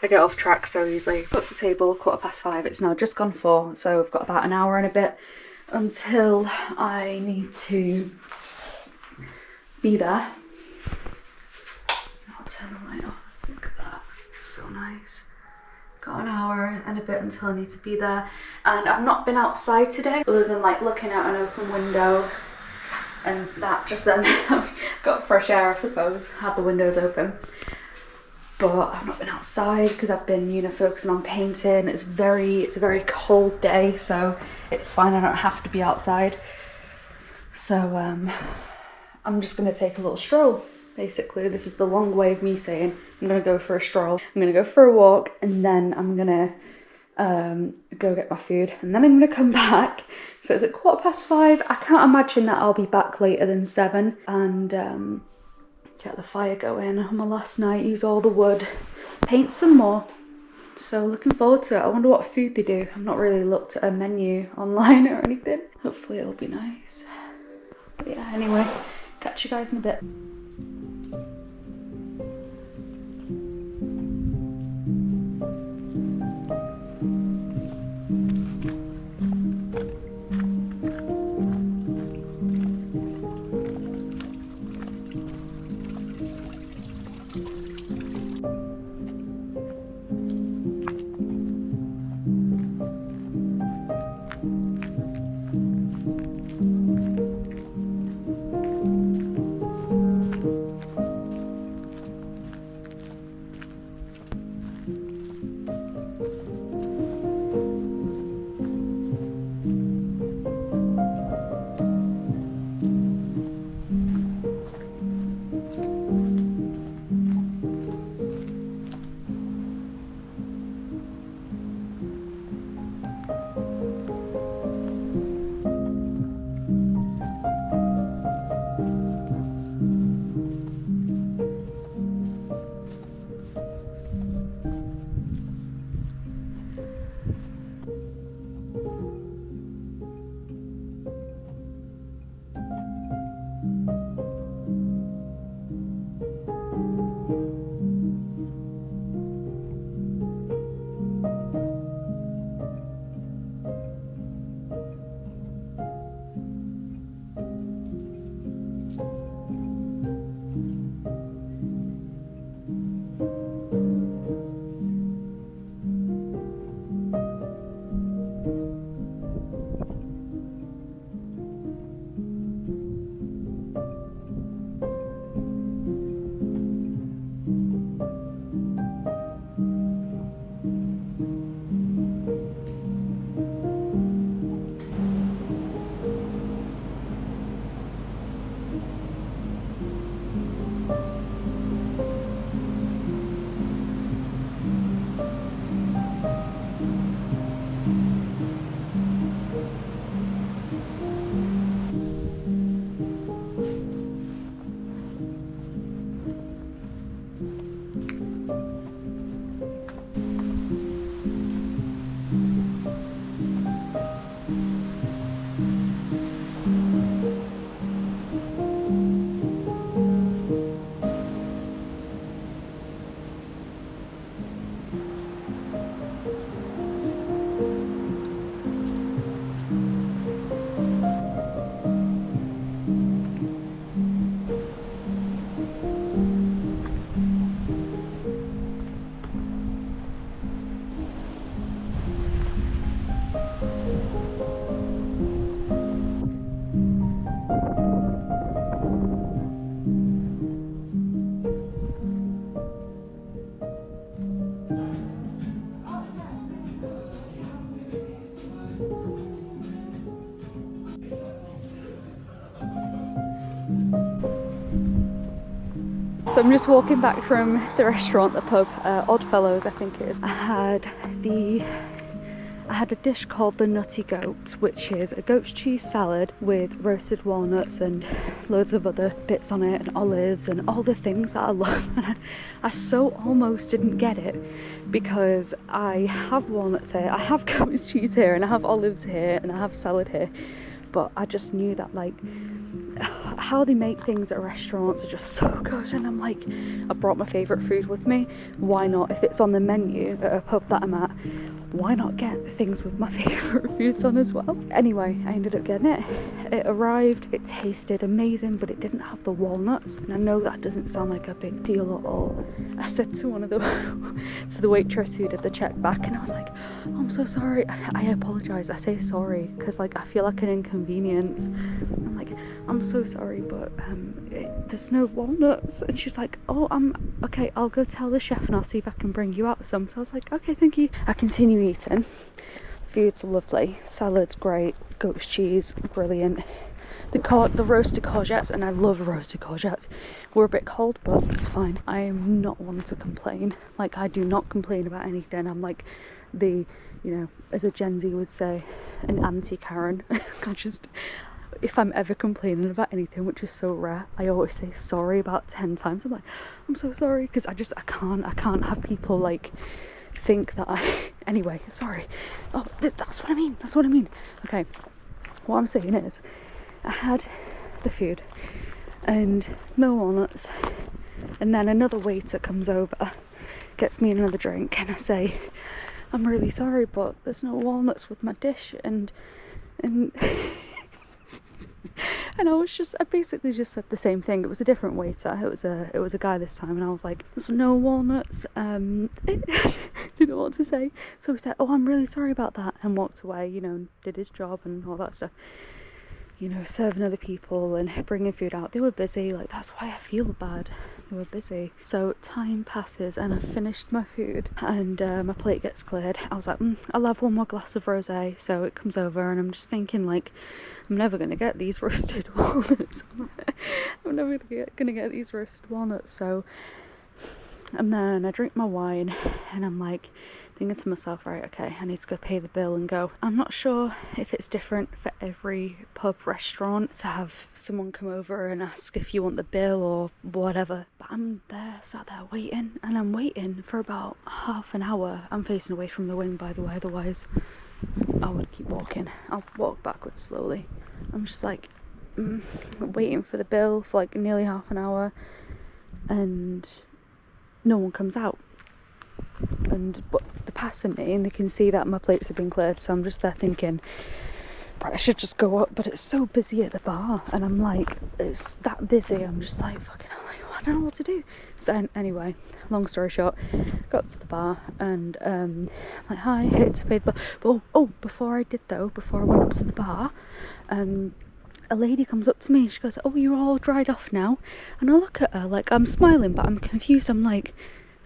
get off track so easily. Booked a table, 5:15. It's now just gone 4, so I've got about an hour and a bit until I need to be there. I'll turn the light off. Look at that. So nice. Got an hour and a bit until I need to be there. And I've not been outside today, other than like looking out an open window. And that just then got fresh air, I suppose, had the windows open. But I've not been outside because I've been, you know, focusing on painting. It's a very cold day, so it's fine, I don't have to be outside. So I'm just gonna take a little stroll, basically. This is the long way of me saying I'm gonna go for a stroll. I'm gonna go for a walk, and then I'm gonna go get my food, and then I'm gonna come back. So it's at 5:15. I can't imagine that I'll be back later than 7, and get the fire going on my last night, use all the wood, paint some more. So looking forward to it. I wonder what food they do. I've not really looked at a menu online or anything. Hopefully it'll be nice. But yeah, anyway, catch you guys in a bit. So I'm just walking back from the restaurant, the pub, Oddfellows I think it is. I had a dish called the Nutty Goat, which is a goat's cheese salad with roasted walnuts and loads of other bits on it, and olives and all the things that I love. And I so almost didn't get it because I have walnuts here, I have goat's cheese here, and I have olives here, and I have salad here. But I just knew that, like, how they make things at restaurants are just so good, and I'm like, I brought my favourite food with me, why not? If it's on the menu at a pub that I'm at, why not get the things with my favourite foods on as well? Anyway, I ended up getting it. It arrived, it tasted amazing, but it didn't have the walnuts, and I know that doesn't sound like a big deal at all. I said to to the waitress who did the check back, and I was like, oh, I'm so sorry, I apologise, I say sorry, because like I feel like an inconvenience. I'm like, I'm so sorry, but there's no walnuts. And she was like, oh, okay, I'll go tell the chef and I'll see if I can bring you out some. So I was like, okay, thank you. I continue eating. Food's lovely, salad's great, goat's cheese, brilliant. The roasted courgettes, and I love roasted courgettes. We're a bit cold, but it's fine. I am not one to complain. Like, I do not complain about anything. I'm like the, you know, as a Gen Z would say, an anti-Karen. If I'm ever complaining about anything, which is so rare, I always say sorry about 10 times. I'm like, I'm so sorry, because I can't have people like think that anyway, sorry. Oh, that's what I mean. Okay, what I'm saying is, I had the food and no walnuts, and then another waiter comes over, gets me another drink, and I say, I'm really sorry, but there's no walnuts with my dish, and and I basically just said the same thing. It was a different waiter. It was a guy this time, and I was like, there's no walnuts. Didn't know what to say. So he said, oh, I'm really sorry about that, and walked away, you know, and did his job and all that stuff. You know, serving other people and bringing food out. They were busy, like, that's why I feel bad. They were busy. So time passes and I've finished my food, and my plate gets cleared. I was like, I'll have one more glass of rosé. So it comes over, and I'm just thinking, like, I'm never going to get these roasted walnuts. I'm never going to get these roasted walnuts. So I'm there and I drink my wine, and I'm like thinking to myself, right, okay, I need to go pay the bill and go. I'm not sure if it's different for every pub restaurant to have someone come over and ask if you want the bill or whatever, but I'm there, sat there waiting, and I'm waiting for about half an hour. I'm facing away from the wind, by the way, otherwise I would keep walking. I'll walk backwards slowly. I'm just like waiting for the bill for like nearly half an hour, and no one comes out. But they're passing me and they can see that my plates have been cleared, so I'm just there thinking, right, I should just go up, but it's so busy at the bar, and I'm like, it's that busy, I'm just like, fucking hell, I don't know what to do. So anyway, long story short, got to the bar, and I'm like, hi, here to pay the bill. But before I went up to the bar, a lady comes up to me, she goes, oh, you're all dried off now. And I look at her, like, I'm smiling, but I'm confused. I'm like,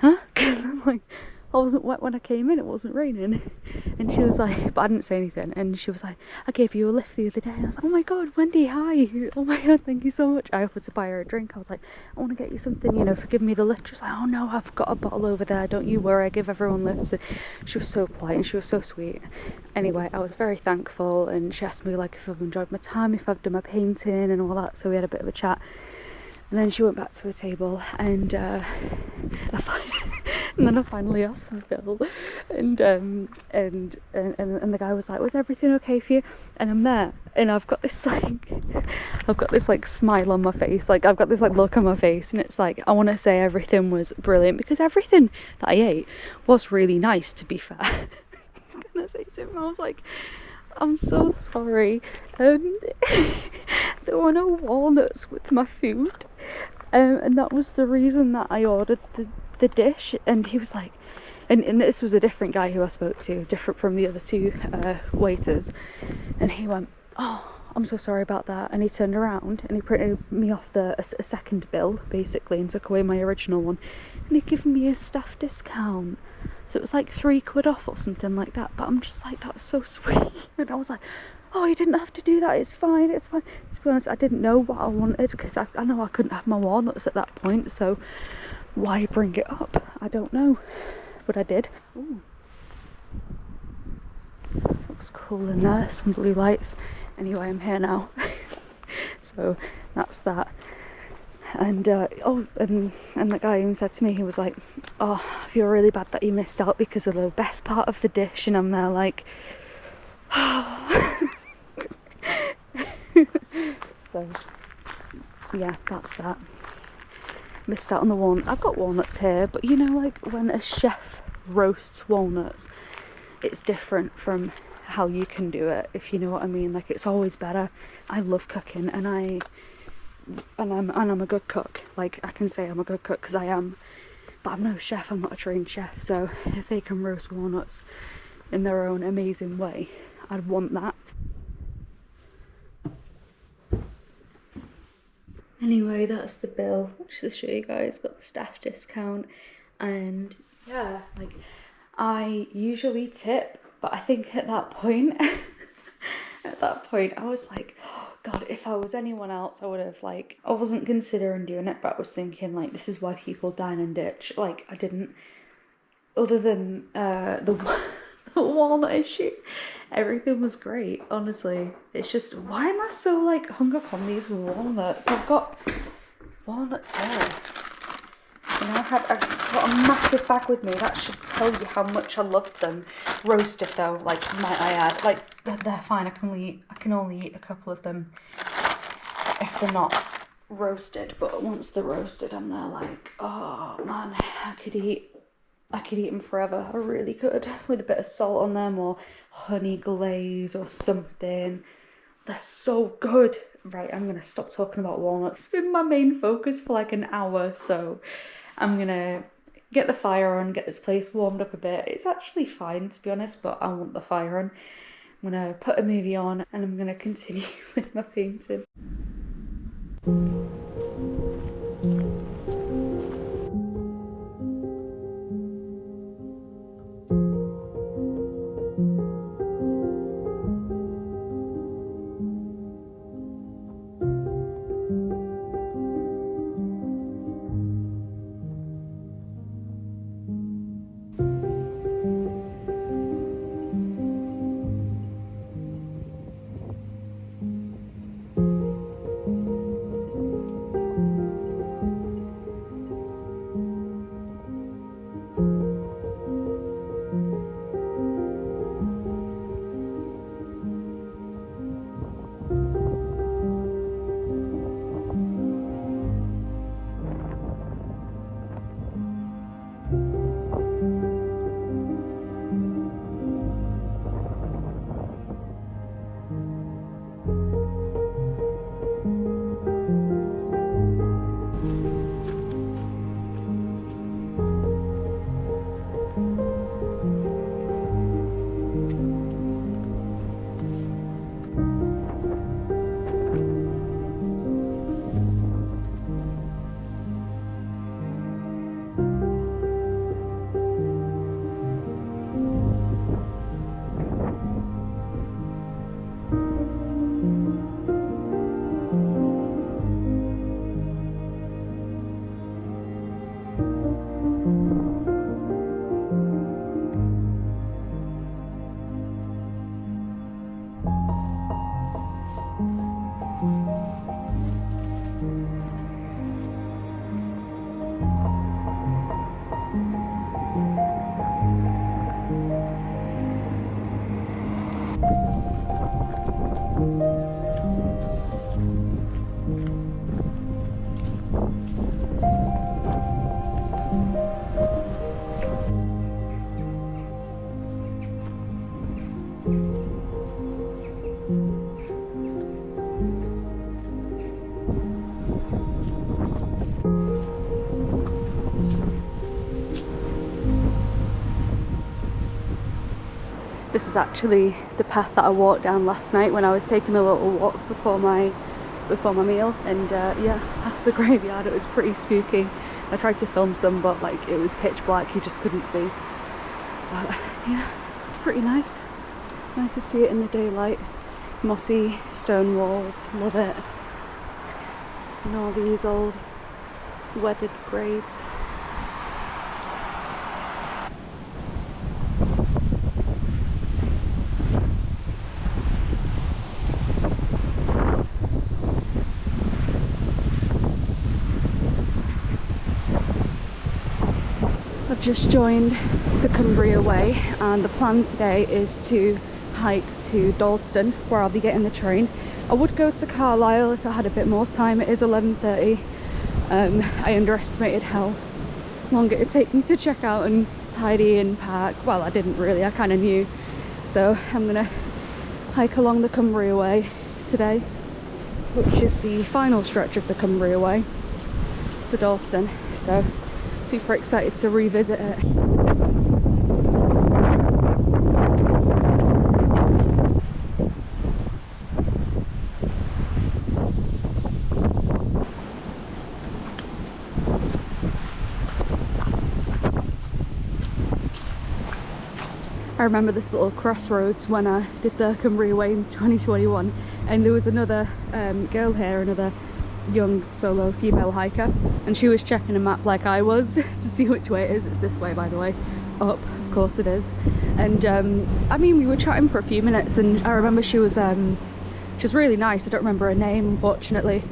huh? Because I'm like, I wasn't wet when I came in, it wasn't raining. And she was like, but I didn't say anything, and she was like, I gave you a lift the other day. And I was like, oh my god, Wendy, hi, oh my god, thank you so much. I offered to buy her a drink. I was like, I want to get you something, you know, for giving me the lift. She was like, oh no, I've got a bottle over there, don't you worry, I give everyone lifts. And she was so polite and she was so sweet. Anyway, I was very thankful, and she asked me like if I've enjoyed my time, if I've done my painting and all that, so we had a bit of a chat. And then she went back to her table, and then I finally asked the bill, and the guy was like, was everything okay for you? And I'm there, and I've got this like smile on my face, like I've got this like look on my face, and it's like I want to say everything was brilliant, because everything that I ate was really nice, to be fair. And I say to him, I was like, I'm so sorry, there were no walnuts with my food, and that was the reason that I ordered the dish. And he was like, and this was a different guy who I spoke to, different from the other two waiters, and he went, oh, I'm so sorry about that. And he turned around and he printed me off a second bill, basically, and took away my original one, and he'd given me a staff discount. So it was like £3 off or something like that. But I'm just like, that's so sweet. And I was like, oh, you didn't have to do that, it's fine, it's fine. To be honest, I didn't know what I wanted, because I know I couldn't have my walnuts at that point, so why bring it up? I don't know, but I did. Ooh. Looks cool in there, some blue lights. Anyway, I'm here now. So that's that. And and the guy even said to me, he was like, oh, I feel really bad that you missed out because of the best part of the dish. And I'm there like, oh. So yeah, that's that. Missed out on the walnut. I've got walnuts here, but you know, like when a chef roasts walnuts, it's different from how you can do it, if you know what I mean. Like, it's always better. I love cooking, and I'm a good cook. Like, I can say I'm a good cook because I am, but I'm no chef. I'm not a trained chef. So if they can roast walnuts in their own amazing way, I'd want that. Anyway, that's the bill. Just to show you guys, got the staff discount, and yeah, like, I usually tip, but I think at that point, I was like, oh God, if I was anyone else, I would have, like, I wasn't considering doing it, but I was thinking, like, this is why people dine and ditch. Like, I didn't, other than the walnut issue, everything was great, honestly. It's just, why am I so, like, hung up on these walnuts? I've got walnuts here. You know, I've got a massive bag with me. That should tell you how much I loved them. Roasted though, like, might I add. Like, they're fine. I can only eat a couple of them if they're not roasted. But once they're roasted, I'm there like, oh man, I could eat them forever. I really could, with a bit of salt on them or honey glaze or something. They're so good. Right, I'm gonna stop talking about walnuts. It's been my main focus for like an hour, so I'm gonna get the fire on, get this place warmed up a bit. It's actually fine, to be honest, but I want the fire on. I'm gonna put a movie on and I'm gonna continue with my painting. This is actually the path that I walked down last night when I was taking a little walk before my meal, and yeah, that's the graveyard. It was pretty spooky. I tried to film some, but like, it was pitch black, you just couldn't see. But yeah, it's pretty nice. Nice to see it in the daylight. mossy stone walls, love it. And all these old weathered graves. I've just joined the Cumbria Way and the plan today is to hike to Dalston, where I'll be getting the train. I would go to Carlisle if I had a bit more time. It is 11:30. I underestimated how long it would take me to check out and tidy and pack. Well, I didn't really, I kind of knew. So I'm gonna hike along the Cumbria Way today, which is the final stretch of the Cumbria Way to Dalston. So super excited to revisit it. I remember this little crossroads when I did the Cumbria Way in 2021, and there was another girl here, another young solo female hiker, and she was checking a map like I was to see which way it is. It's this way, by the way, up, of course it is. And I mean, we were chatting for a few minutes, and I remember she was really nice. I don't remember her name, unfortunately,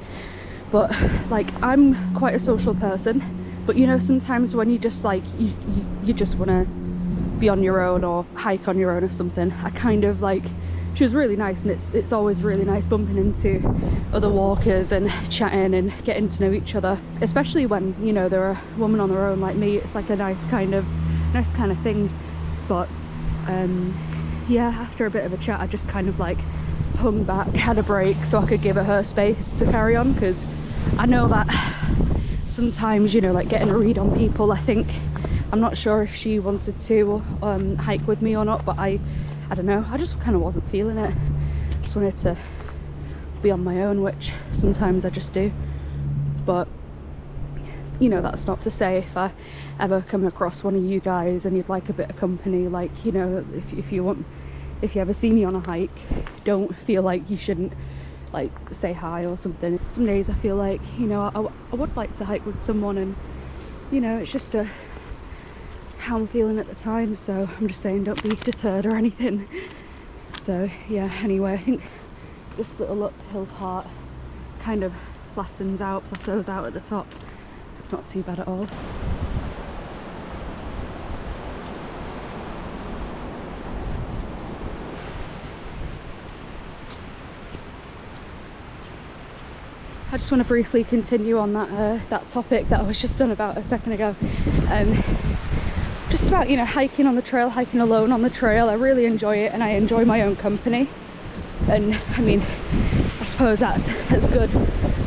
but like, I'm quite a social person, but you know, sometimes when you just like you just want to be on your own or hike on your own or something, I kind of like, she was really nice, and it's always really nice bumping into other walkers and chatting and getting to know each other, especially when, you know, they're a woman on their own like me. It's like a nice kind of thing. But yeah, after a bit of a chat, I just kind of like hung back, had a break so I could give her space to carry on, because I know that sometimes, you know, like getting a read on people, I think, I'm not sure if she wanted to hike with me or not, but I don't know, I just kind of wasn't feeling it. Just wanted to be on my own, which sometimes I just do. But you know, that's not to say if I ever come across one of you guys and you'd like a bit of company, like, you know, if you ever see me on a hike, don't feel like you shouldn't like say hi or something. Some days I feel like, you know, I would like to hike with someone, and you know, it's just how I'm feeling at the time, so I'm just saying don't be deterred or anything. So yeah, anyway, I think this little uphill part kind of plateaus out at the top, so it's not too bad at all. I just want to briefly continue on that topic that I was just on about a second ago. Just about, you know, hiking on the trail, hiking alone on the trail. I really enjoy it, and I enjoy my own company. And I mean, I suppose that's good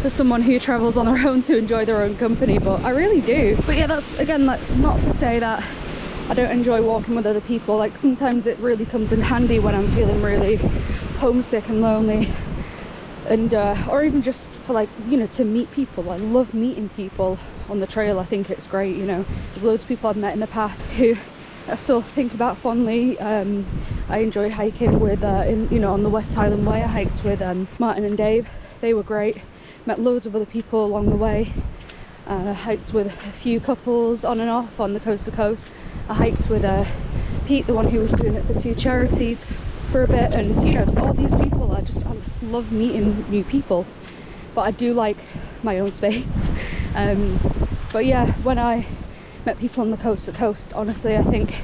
for someone who travels on their own to enjoy their own company, but I really do. But yeah, that's not to say that I don't enjoy walking with other people. Like, sometimes it really comes in handy when I'm feeling really homesick and lonely, and or even just for, like, you know, to meet people. I love meeting people on the trail. I think it's great, you know. There's loads of people I've met in the past who I still think about fondly. I enjoyed hiking with you know, on the West Highland Way. I hiked with Martin and Dave. They were great. Met loads of other people along the way. Hiked with a few couples on and off on the coast to coast. I hiked with Pete, the one who was doing it for 2 charities, for a bit, and you know, all these people, I love meeting new people, but I do like my own space. But yeah, when I met people on the coast to coast, honestly, I think,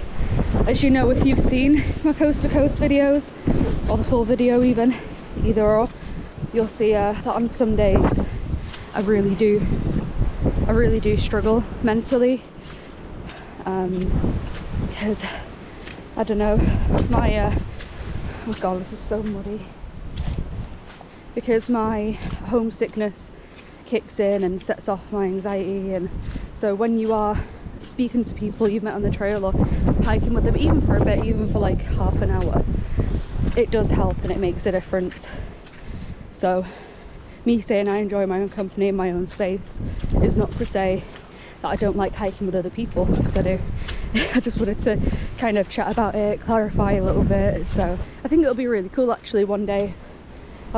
as you know, if you've seen my coast to coast videos, or the full video even, either or, you'll see that on some days I really do struggle mentally, because I don't know, my oh god, this is so muddy, because my homesickness kicks in and sets off my anxiety. And so when you are speaking to people you've met on the trail or hiking with them, even for a bit, even for like half an hour, it does help and it makes a difference. So me saying I enjoy my own company and my own space is not to say that I don't like hiking with other people, because I do. I just wanted to kind of chat about it, clarify a little bit. So I think it'll be really cool actually one day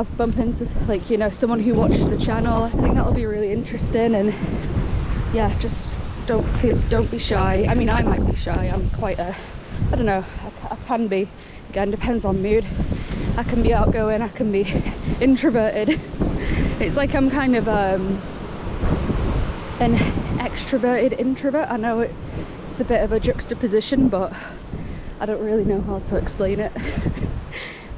bump into, like, you know, someone who watches the channel. I think that'll be really interesting. And yeah, just don't be shy. I mean, I might be shy. I'm quite a, I don't know, I can be. Again, depends on mood. I can be outgoing, I can be introverted. It's like I'm kind of an extroverted introvert. I know it's a bit of a juxtaposition, but I don't really know how to explain it.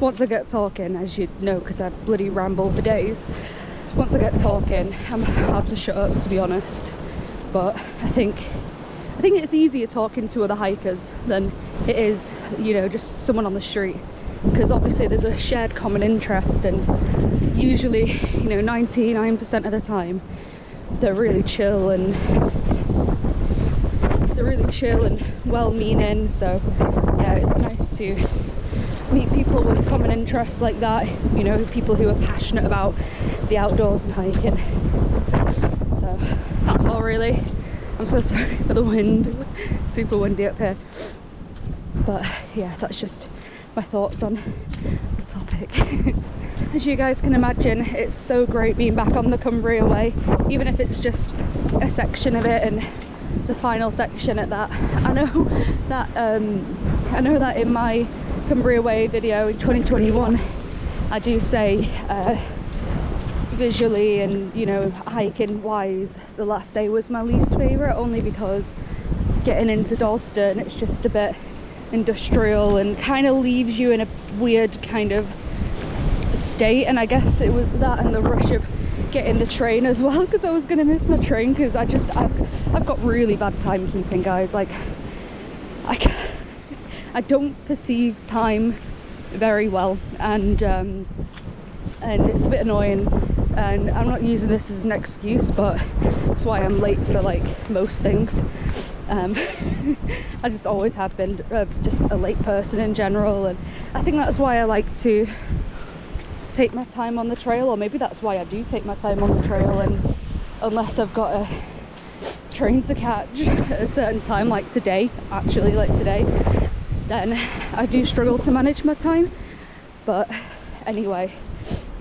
Once I get talking, as you know, because I bloody ramble for days, once I get talking, I'm hard to shut up, to be honest. But I think it's easier talking to other hikers than it is, you know, just someone on the street, because obviously there's a shared common interest, and usually, you know, 99% of the time they're really chill and well-meaning. So yeah, it's nice to meet people with common interests like that, you know, people who are passionate about the outdoors and hiking. So that's all really. I'm so sorry for the wind, super windy up here. But yeah, that's just my thoughts on the topic. As you guys can imagine, it's so great being back on the Cumbria Way, even if it's just a section of it, and the final section at that. I know that in my Cumbria Way video in 2021, I do say visually and, you know, hiking wise, the last day was my least favourite, only because getting into Dalston, it's just a bit industrial and kind of leaves you in a weird kind of state. And I guess it was that and the rush of getting the train as well, because I was going to miss my train, because I've got really bad timekeeping, guys. Like, I don't perceive time very well, and it's a bit annoying. And I'm not using this as an excuse, but that's why I'm late for like most things. I just always have been just a late person in general, and I think that's why I like to take my time on the trail, or maybe that's why I do take my time on the trail. And unless I've got a train to catch at a certain time, like today, then I do struggle to manage my time. But anyway,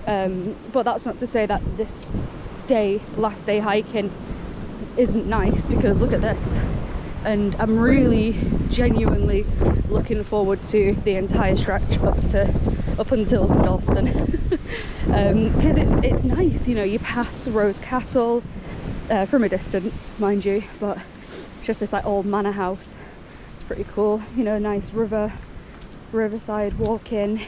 but that's not to say that this day, last day hiking, isn't nice, because look at this. And I'm really genuinely looking forward to the entire stretch up until Dalston, because it's nice, you know. You pass Rose Castle from a distance, mind you, but it's just this like old manor house. It's pretty cool, you know, nice riverside walking,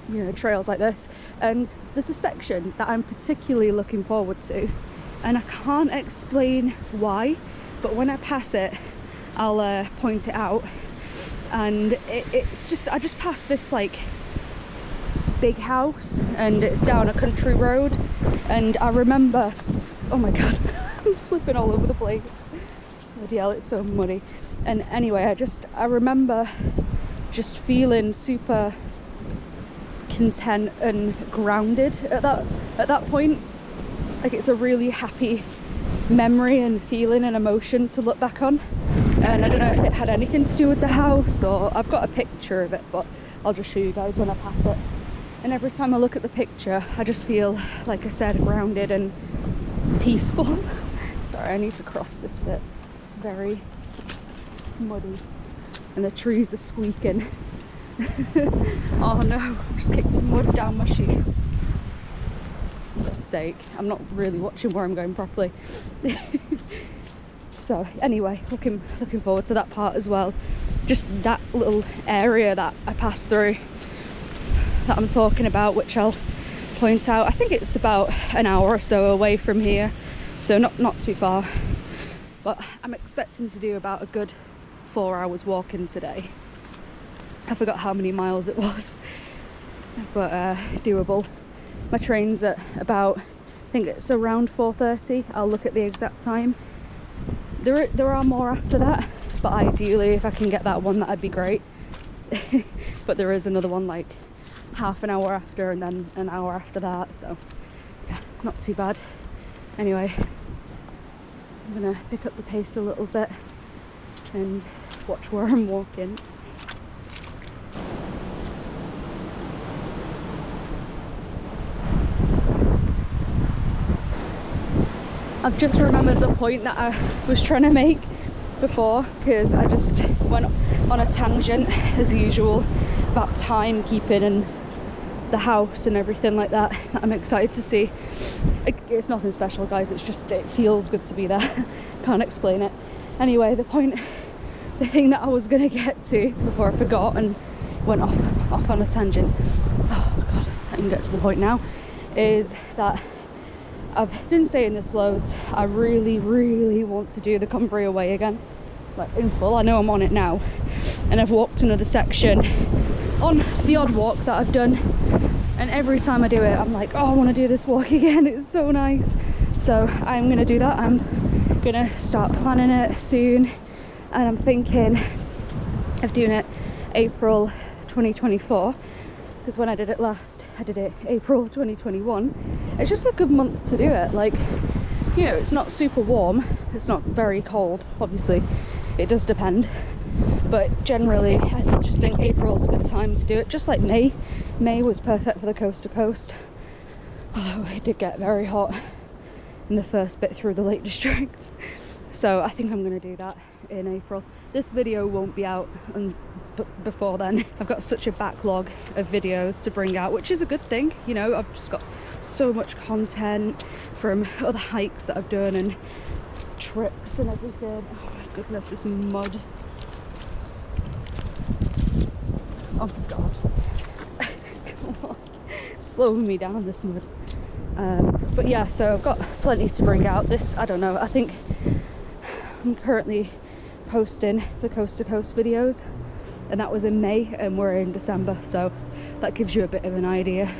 you know, trails like this. And there's a section that I'm particularly looking forward to, and I can't explain why, but when I pass it, I'll point it out. And it's just, I just passed this like big house, and it's down a country road, and I remember, oh my god, I'm slipping all over the place. Bloody hell, it's so muddy. And anyway, I remember just feeling super content and grounded at that point. Like, it's a really happy memory and feeling and emotion to look back on. And I don't know if it had anything to do with the house, or I've got a picture of it, but I'll just show you guys when I pass it. And every time I look at the picture, I just feel, like I said, grounded and peaceful. Sorry, I need to cross this bit. It's very muddy and the trees are squeaking. Oh no, I just kicked some mud down my shoe. For God's sake, I'm not really watching where I'm going properly. So anyway, looking forward to that part as well. Just that little area that I passed through that I'm talking about, which I'll point out. I think it's about an hour or so away from here, so not too far. But I'm expecting to do about a good 4 hours walking today. I forgot how many miles it was, but doable. My train's at about, I think it's around 4:30. I'll look at the exact time. There are more after that, but ideally if I can get that one, that'd be great. But there is another one like half an hour after, and then an hour after that, so yeah, not too bad. Anyway, I'm gonna pick up the pace a little bit and watch where I'm walking. I've just remembered the point that I was trying to make before, because I just went on a tangent as usual about timekeeping and the house and everything like that. I'm excited to see. It's nothing special, guys, it's just, it feels good to be there. Can't explain it. Anyway, the thing that I was gonna get to before I forgot and went off on a tangent, oh god, I can get to the point now, is that I've been saying this loads, I really want to do the Cumbria Way again, like in full. I know I'm on it now, and I've walked another section on the odd walk that I've done, and every time I do it I'm like, oh, I want to do this walk again, it's so nice. So I'm gonna do that. I'm gonna start planning it soon, and I'm thinking of doing it April 2024, because when I did it last, I did it April 2021. It's just a good month to do it. Like, you know, it's not super warm, it's not very cold, obviously it does depend, but generally I just think April's a good time to do it, just like May. May was perfect for the coast to coast, although it did get very hot in the first bit through the Lake District. So I think I'm going to do that in April. This video won't be out before then. I've got such a backlog of videos to bring out, which is a good thing, you know. I've just got so much content from other hikes that I've done and trips and everything. Oh my goodness, this mud. Oh god. Come on. Slowing me down, this mud. But yeah, so I've got plenty to bring out. This, I don't know, I think I'm currently posting the coast to coast videos, and that was in May and we're in December, so that gives you a bit of an idea.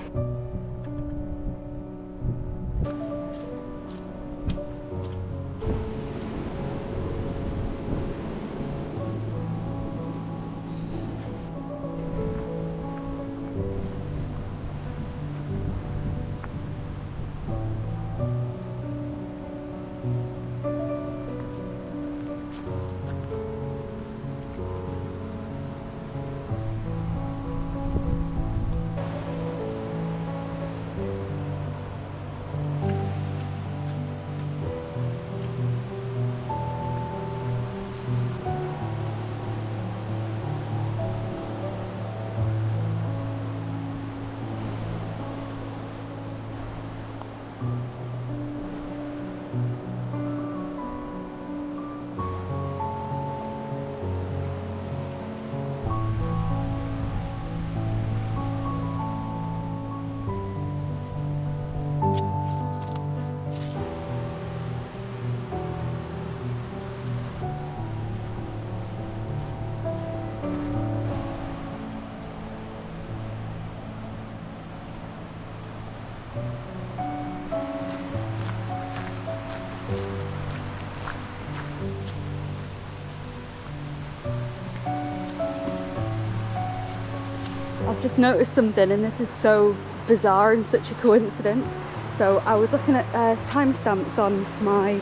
I've just noticed something, and this is so bizarre and such a coincidence. So I was looking at timestamps on my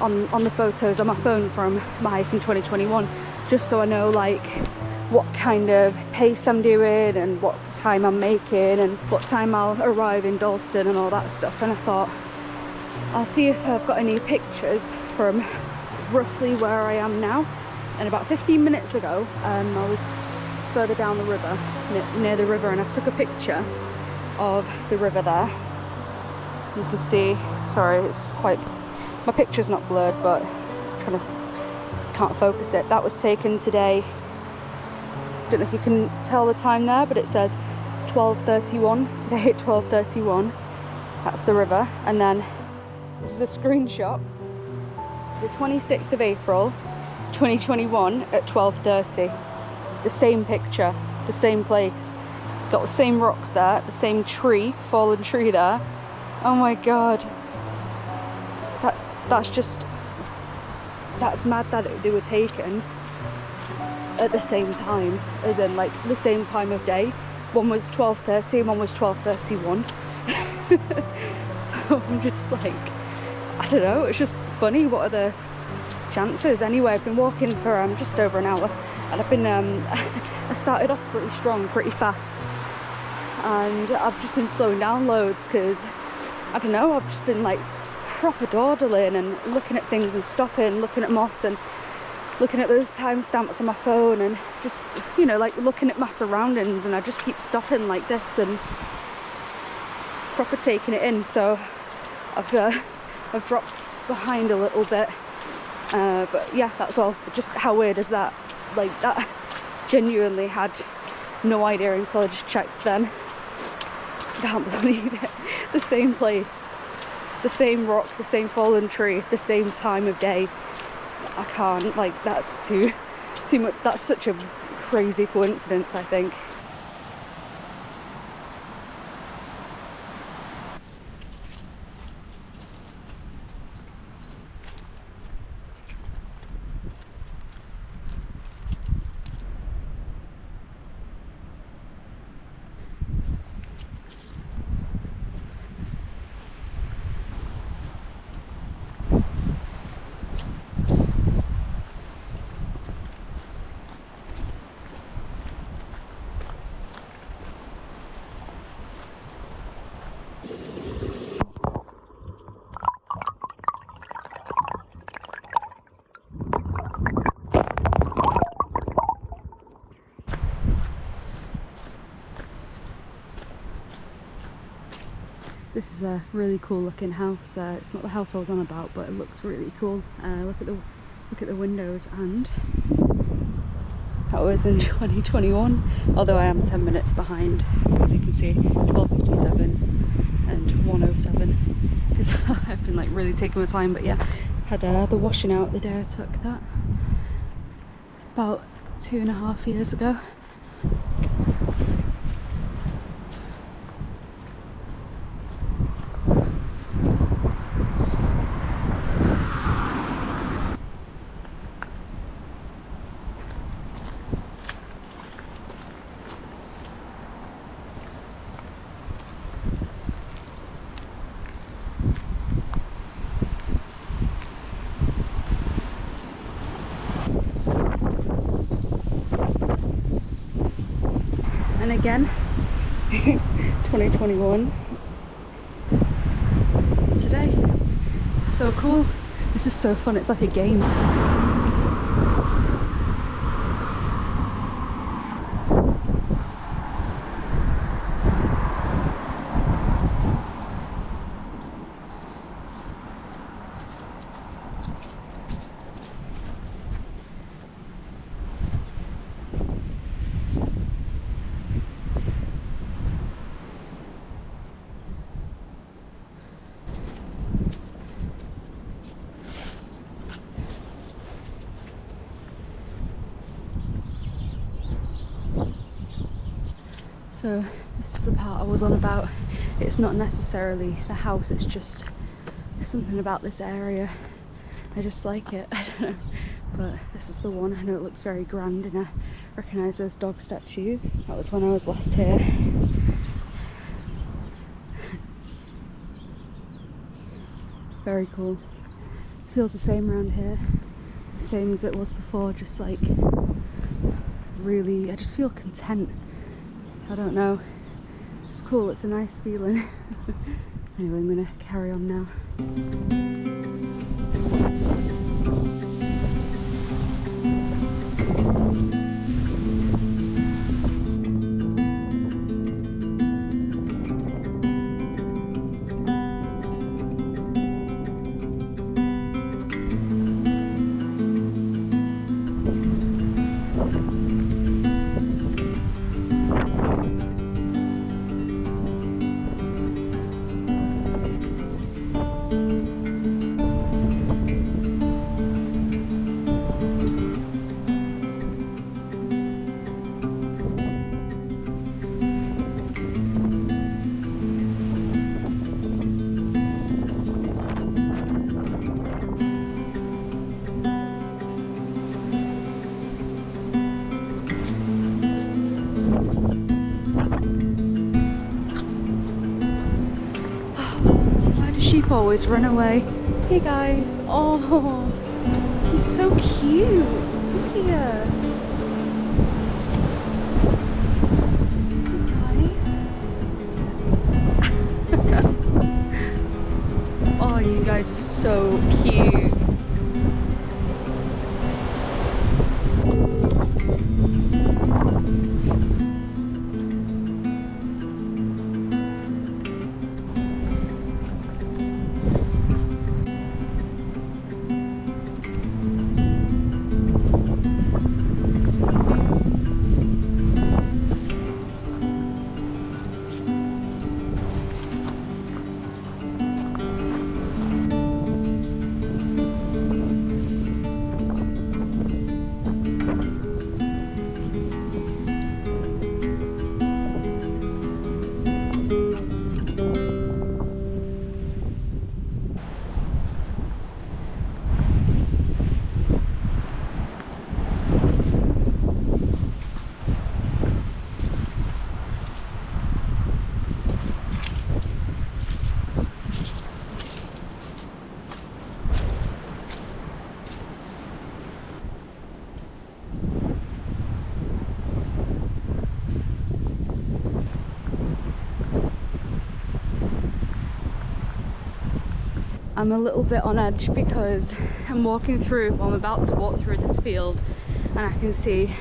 on the photos on my phone from my hike in 2021, just so I know like what kind of pace I'm doing and what time I'm making and what time I'll arrive in Dalston and all that stuff. And I thought I'll see if I've got any pictures from roughly where I am now. And about 15 minutes ago I was further down the river, near the river, and I took a picture of the river there. You can see, sorry, it's quite, my picture's not blurred, but kind of can't focus it. That was taken today. Don't know if you can tell the time there, but it says 12:31 today at 12:31. That's the river. And then this is a screenshot, the 26th of April 2021 at 12:30. The same picture, the same place, got the same rocks there, the same tree, fallen tree there. Oh my god, that's mad that they were taken at the same time, as in like the same time of day. One was 12:30 and one was 12:31. So I'm just like, I don't know, it's just funny. What are the chances? Anyway, I've been walking for just over an hour, and I've been I started off pretty strong, pretty fast, and I've just been slowing down loads because I don't know, I've just been like proper dawdling and looking at things and stopping, looking at moss and looking at those timestamps on my phone, and just, you know, like looking at my surroundings, and I just keep stopping like this and proper taking it in. So I've dropped behind a little bit, but yeah, that's all. Just how weird is that? Like, that genuinely had no idea until I just checked then. I can't believe it. The same place, the same rock, the same fallen tree, the same time of day. I can't, like, that's too much. That's such a crazy coincidence, I think. This is a really cool looking house. It's not the house I was on about, but it looks really cool. Look at the windows, and that was in 2021. Although I am 10 minutes behind, because you can see 12:57 and 1:07. Because I've been like really taking my time. But yeah, had the washing out the day I took that about 2.5 years ago. And again, 2021 today. So cool. This is so fun. It's like a game. So this is the part I was on about. It's not necessarily the house, it's just something about this area. I just like it, I don't know. But this is the one. I know it looks very grand, and I recognise those dog statues. That was when I was last here. Very cool. Feels the same around here. Same as it was before, just like really, I just feel content. I don't know. It's cool, it's a nice feeling. Anyway, I'm gonna carry on now. Sheep always run away. Hey guys, oh, you're so cute. Look here. Hey guys. Oh, you guys are I'm a little bit on edge because I'm walking through, well, I'm about to walk through this field and I can see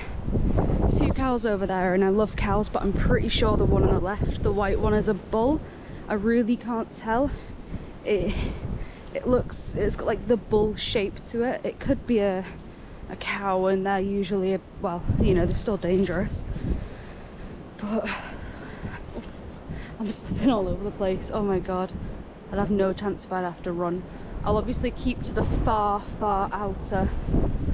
2 cows over there, and I love cows, but I'm pretty sure the one on the left, the white one, is a bull. I really can't tell. It's got like the bull shape to it. It could be a cow, and they're usually well, you know, they're still dangerous. But I'm slipping all over the place. Oh my god, I'd have no chance if I'd have to run. I'll obviously keep to the far outer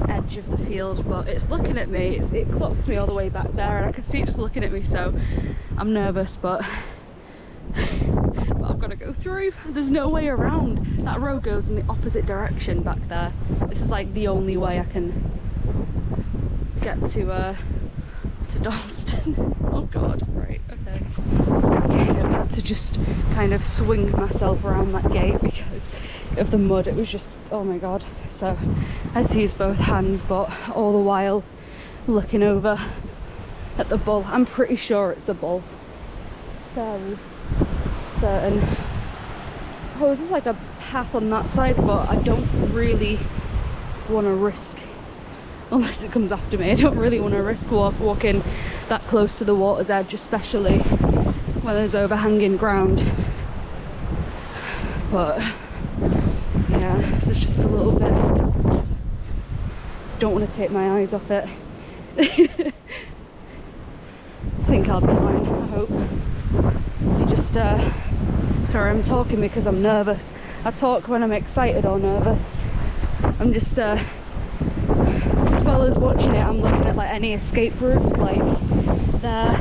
edge of the field, but it's looking at me. It clocked me all the way back there, and I can see it just looking at me, so I'm nervous, but I've got to go through. There's no way around. That road goes in the opposite direction back there. This is like the only way I can get to Dalston. Oh god, right, okay. I've had to just kind of swing myself around that gate because of the mud. It was just, oh my god. So I had to use both hands, but all the while looking over at the bull. I'm pretty sure it's a bull. Fairly certain. I suppose there's like a path on that side, but I don't really want to risk, unless it comes after me, I don't really want to risk walking that close to the water's edge, especially when there's overhanging ground. But yeah, this is just a little bit, don't want to take my eyes off it. I think I'll be fine, I hope. You just sorry, I'm talking because I'm nervous. I talk when I'm excited or nervous. I'm just as well as watching it, I'm looking at like any escape routes, like there,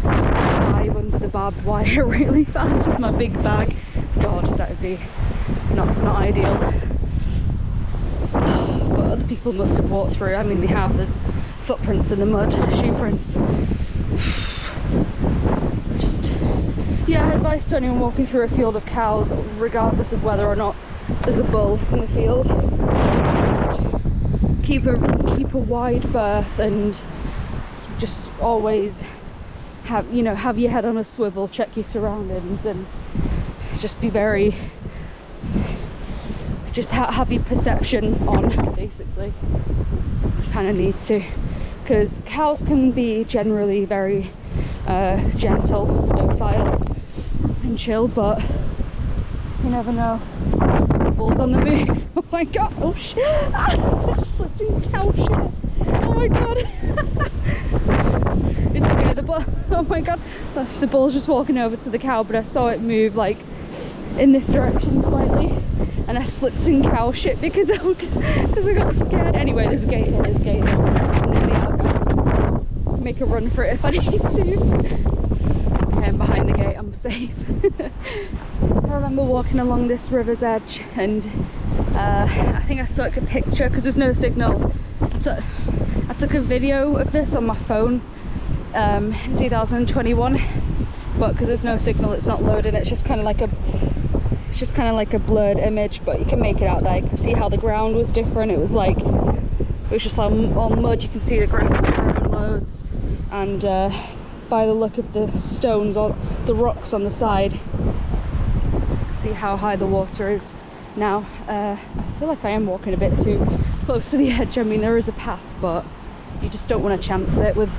dive under the barbed wire really fast with my big bag. God, that would be not ideal. But other people must have walked through. I mean, they have. There's footprints in the mud, shoe prints. Just, yeah, advice to anyone walking through a field of cows, regardless of whether or not there's a bull in the field. Just keep a wide berth, and just always have your head on a swivel, check your surroundings, and just be very, just have your perception on, basically. You kind of need to, because cows can be generally very gentle, docile and chill, but you never know. Bulls on the move. Oh my god, oh shit. Slipped in cow shit. Oh my god. It's okay, the bull, oh my god, the bull's just walking over to the cow, but I saw it move like in this direction slightly, and I slipped in cow shit because I got scared. Anyway, there's a gate here, there's a gate here. I'm nearly out, guys. Make a run for it if I need to. Okay, I'm behind the gate, I'm safe. I remember walking along this river's edge, and I think I took a picture because there's no signal. I took a video of this on my phone in 2021, but because there's no signal, it's not loading. It's just kind of like a blurred image, but you can make it out there. You can see how the ground was different. It was just all mud. You can see the grass is growing loads, and by the look of the stones or the rocks on the side, see how high the water is now. I feel like I am walking a bit too close to the edge. I mean, there is a path, but you just don't want to chance it with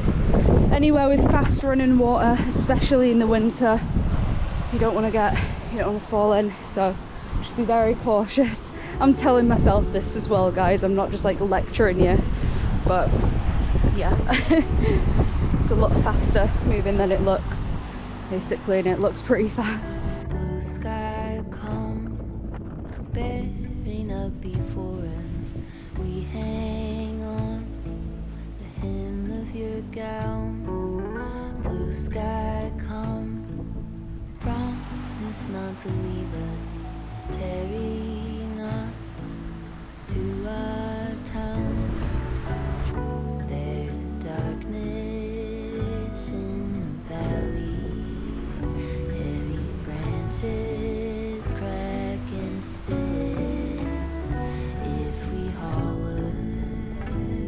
anywhere with fast running water, especially in the winter. You don't want to fall in, so just be very cautious. I'm telling myself this as well, guys. I'm not just like lecturing you, but yeah. It's a lot faster moving than it looks, basically, and it looks pretty fast. Blue sky come bearing up before us. We hang on the hem of your gown. Blue sky come, promise not to leave us. Tarry not to our town. There's a darkness in the valley. Heavy branches crack and split. If we holler,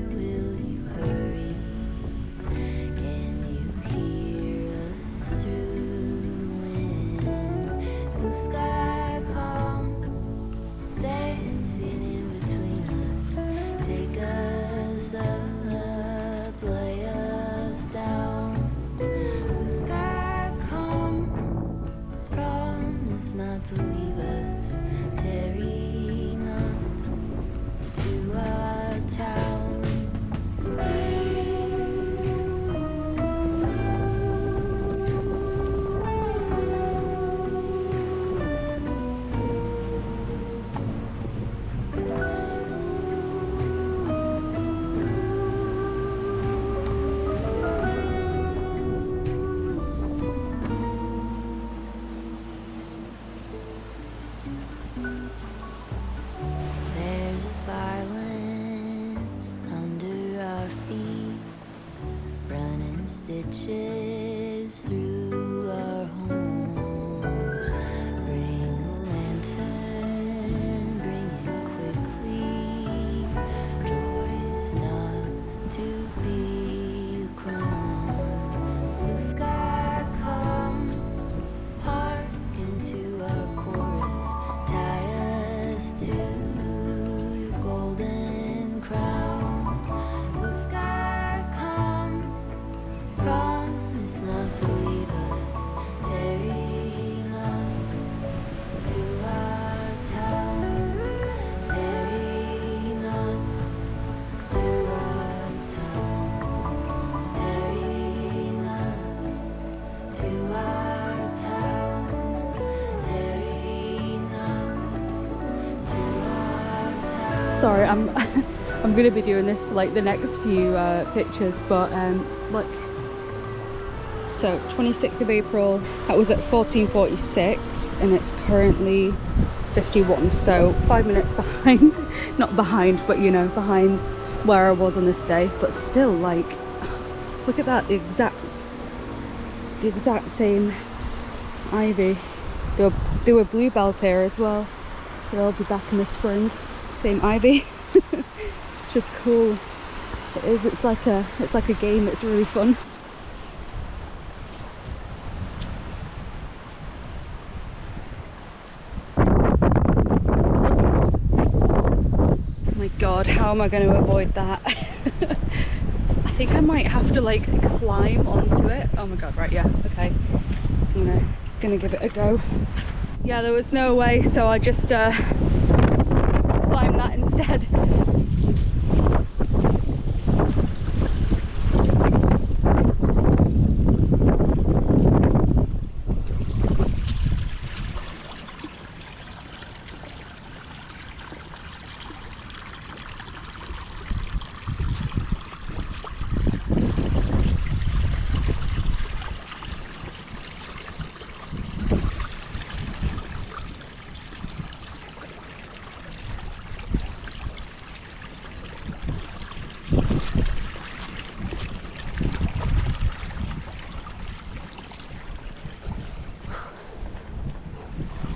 will you hurry? Can you hear us through the wind? Blue sky torches through our homes. Bring a lantern, bring it quickly. Joy's not to be a crone. Blue sky, come, hark into our chorus. Tie us to your golden crown. Blue sky, come, promise not to leave us. Tarry not to our town. Tarry not to our town. Tarry not to our town. Tarry not to our town. Sorry, I'm gonna be doing this for like the next few pictures, but look. So 26th of April, that was at 14:46, and it's currently 51. So 5 minutes behind, not behind, but you know, behind where I was on this day. But still, like, look at that, the exact same ivy. There were bluebells here as well, so they'll be back in the spring. Same ivy. Just cool. It is. It's like a game. It's really fun. Oh my god, how am I going to avoid that? I think I might have to like climb onto it. Oh my god, right, yeah, okay. I'm gonna give it a go. Yeah, there was no way, so I just climbed that instead.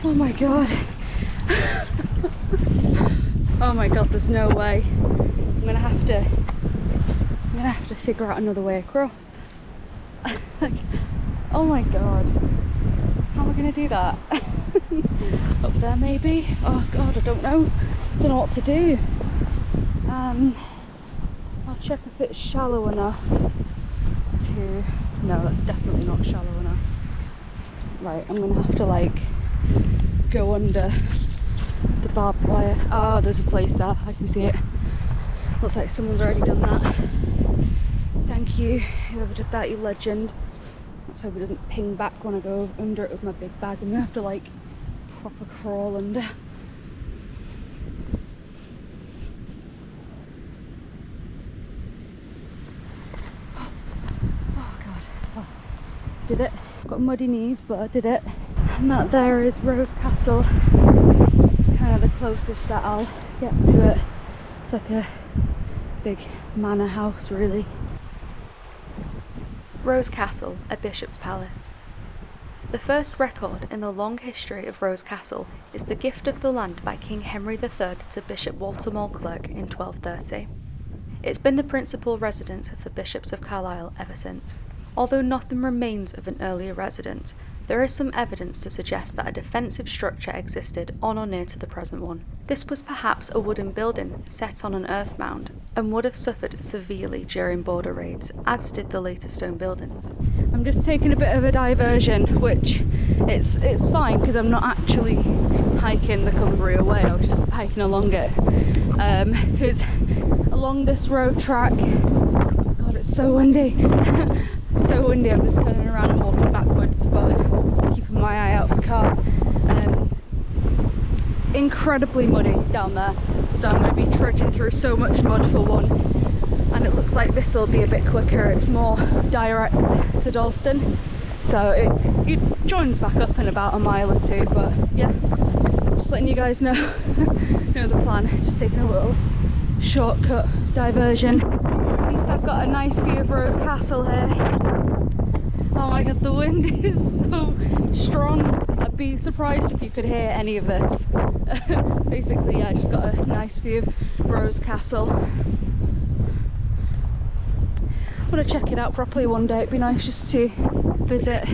Oh my god. Oh my god, there's no way. I'm gonna have to figure out another way across. Like, oh my god. How am I gonna do that? Up there maybe? Oh god, I don't know. Don't know what to do. I'll check if it's shallow enough to... No, that's definitely not shallow enough. Right, I'm gonna have to like go under the barbed wire. Oh, there's a place there, I can see it. Looks like someone's already done that. Thank you, whoever did that, you legend. Let's hope it doesn't ping back when I go under it with my big bag. I'm gonna have to like proper crawl under. Oh god, oh, did it. Got muddy knees, but I did it. And that there is Rose Castle. It's kind of the closest that I'll get to it. It's like a big manor house, really. Rose Castle, a bishop's palace. The first record in the long history of Rose Castle is the gift of the land by King Henry III to Bishop Walter Mulclerk in 1230. It's been the principal residence of the bishops of Carlisle ever since. Although nothing remains of an earlier residence, there is some evidence to suggest that a defensive structure existed on or near to the present one. This was perhaps a wooden building set on an earth mound, and would have suffered severely during border raids, as did the later stone buildings. I'm just taking a bit of a diversion, which it's fine because I'm not actually hiking the Cumbria Way. I was just hiking along it because along this road track, God, it's so windy. So windy. I'm just turning around and walking backwards, but keeping my eye out for cars. Incredibly muddy down there, so I'm going to be trudging through so much mud for one, and it looks like this will be a bit quicker. It's more direct to Dalston, so it joins back up in about a mile or two. But yeah, just letting you guys know the plan. Just taking a little shortcut diversion. At least I've got a nice view of Rose Castle here. Oh my god, the wind is so strong. I'd be surprised if you could hear any of this. Basically, yeah, I just got a nice view of Rose Castle. I want to check it out properly one day. It'd be nice just to visit.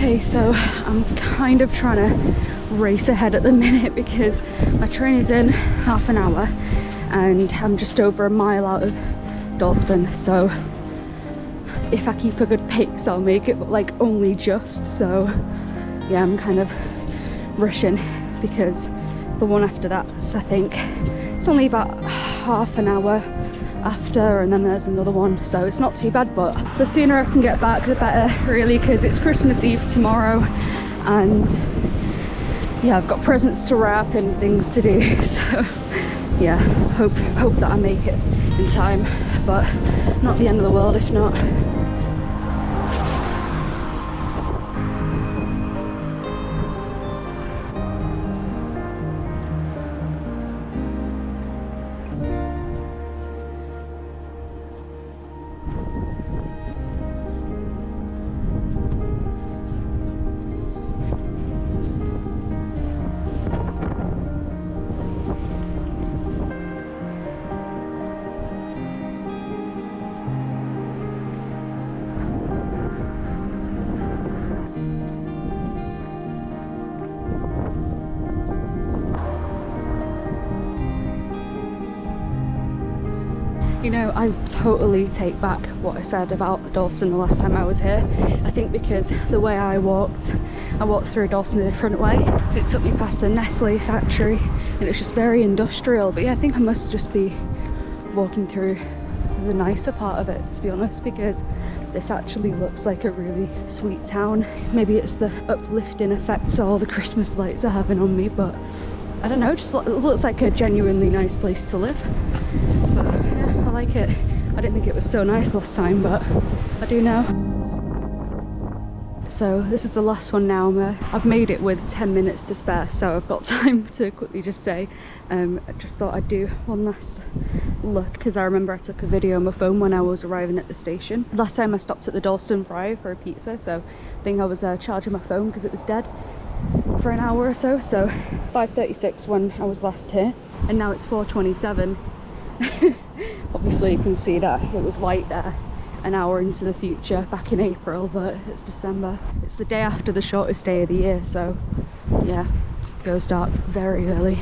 Okay, so I'm kind of trying to race ahead at the minute because my train is in half an hour and I'm just over a mile out of Dalston, so if I keep a good pace I'll make it, but like only just. So yeah, I'm kind of rushing because the one after that's, I think it's only about half an hour after, and then there's another one, so it's not too bad. But the sooner I can get back the better, really, because it's Christmas Eve tomorrow and yeah, I've got presents to wrap and things to do. So yeah, hope that I make it in time, but not the end of the world if not. You know, I totally take back what I said about Dalston the last time I was here. I think because the way I walked through Dalston a different way. So it took me past the Nestle factory and it's just very industrial. But yeah, I think I must just be walking through the nicer part of it, to be honest, because this actually looks like a really sweet town. Maybe it's the uplifting effects all the Christmas lights are having on me, but I don't know, it just looks like a genuinely nice place to live. But yeah, I like it. I didn't think it was so nice last time, but I do now. So this is the last one now. I've made it with 10 minutes to spare, so I've got time to quickly just say, I just thought I'd do one last look, because I remember I took a video on my phone when I was arriving at the station. Last time I stopped at the Dalston Fry for a pizza, so I think I was charging my phone because it was dead for an hour or so. So 5:36 when I was last here, and now it's 4:27. Obviously you can see that it was light there an hour into the future back in April, but it's December. It's the day after the shortest day of the year, so yeah, it goes dark very early.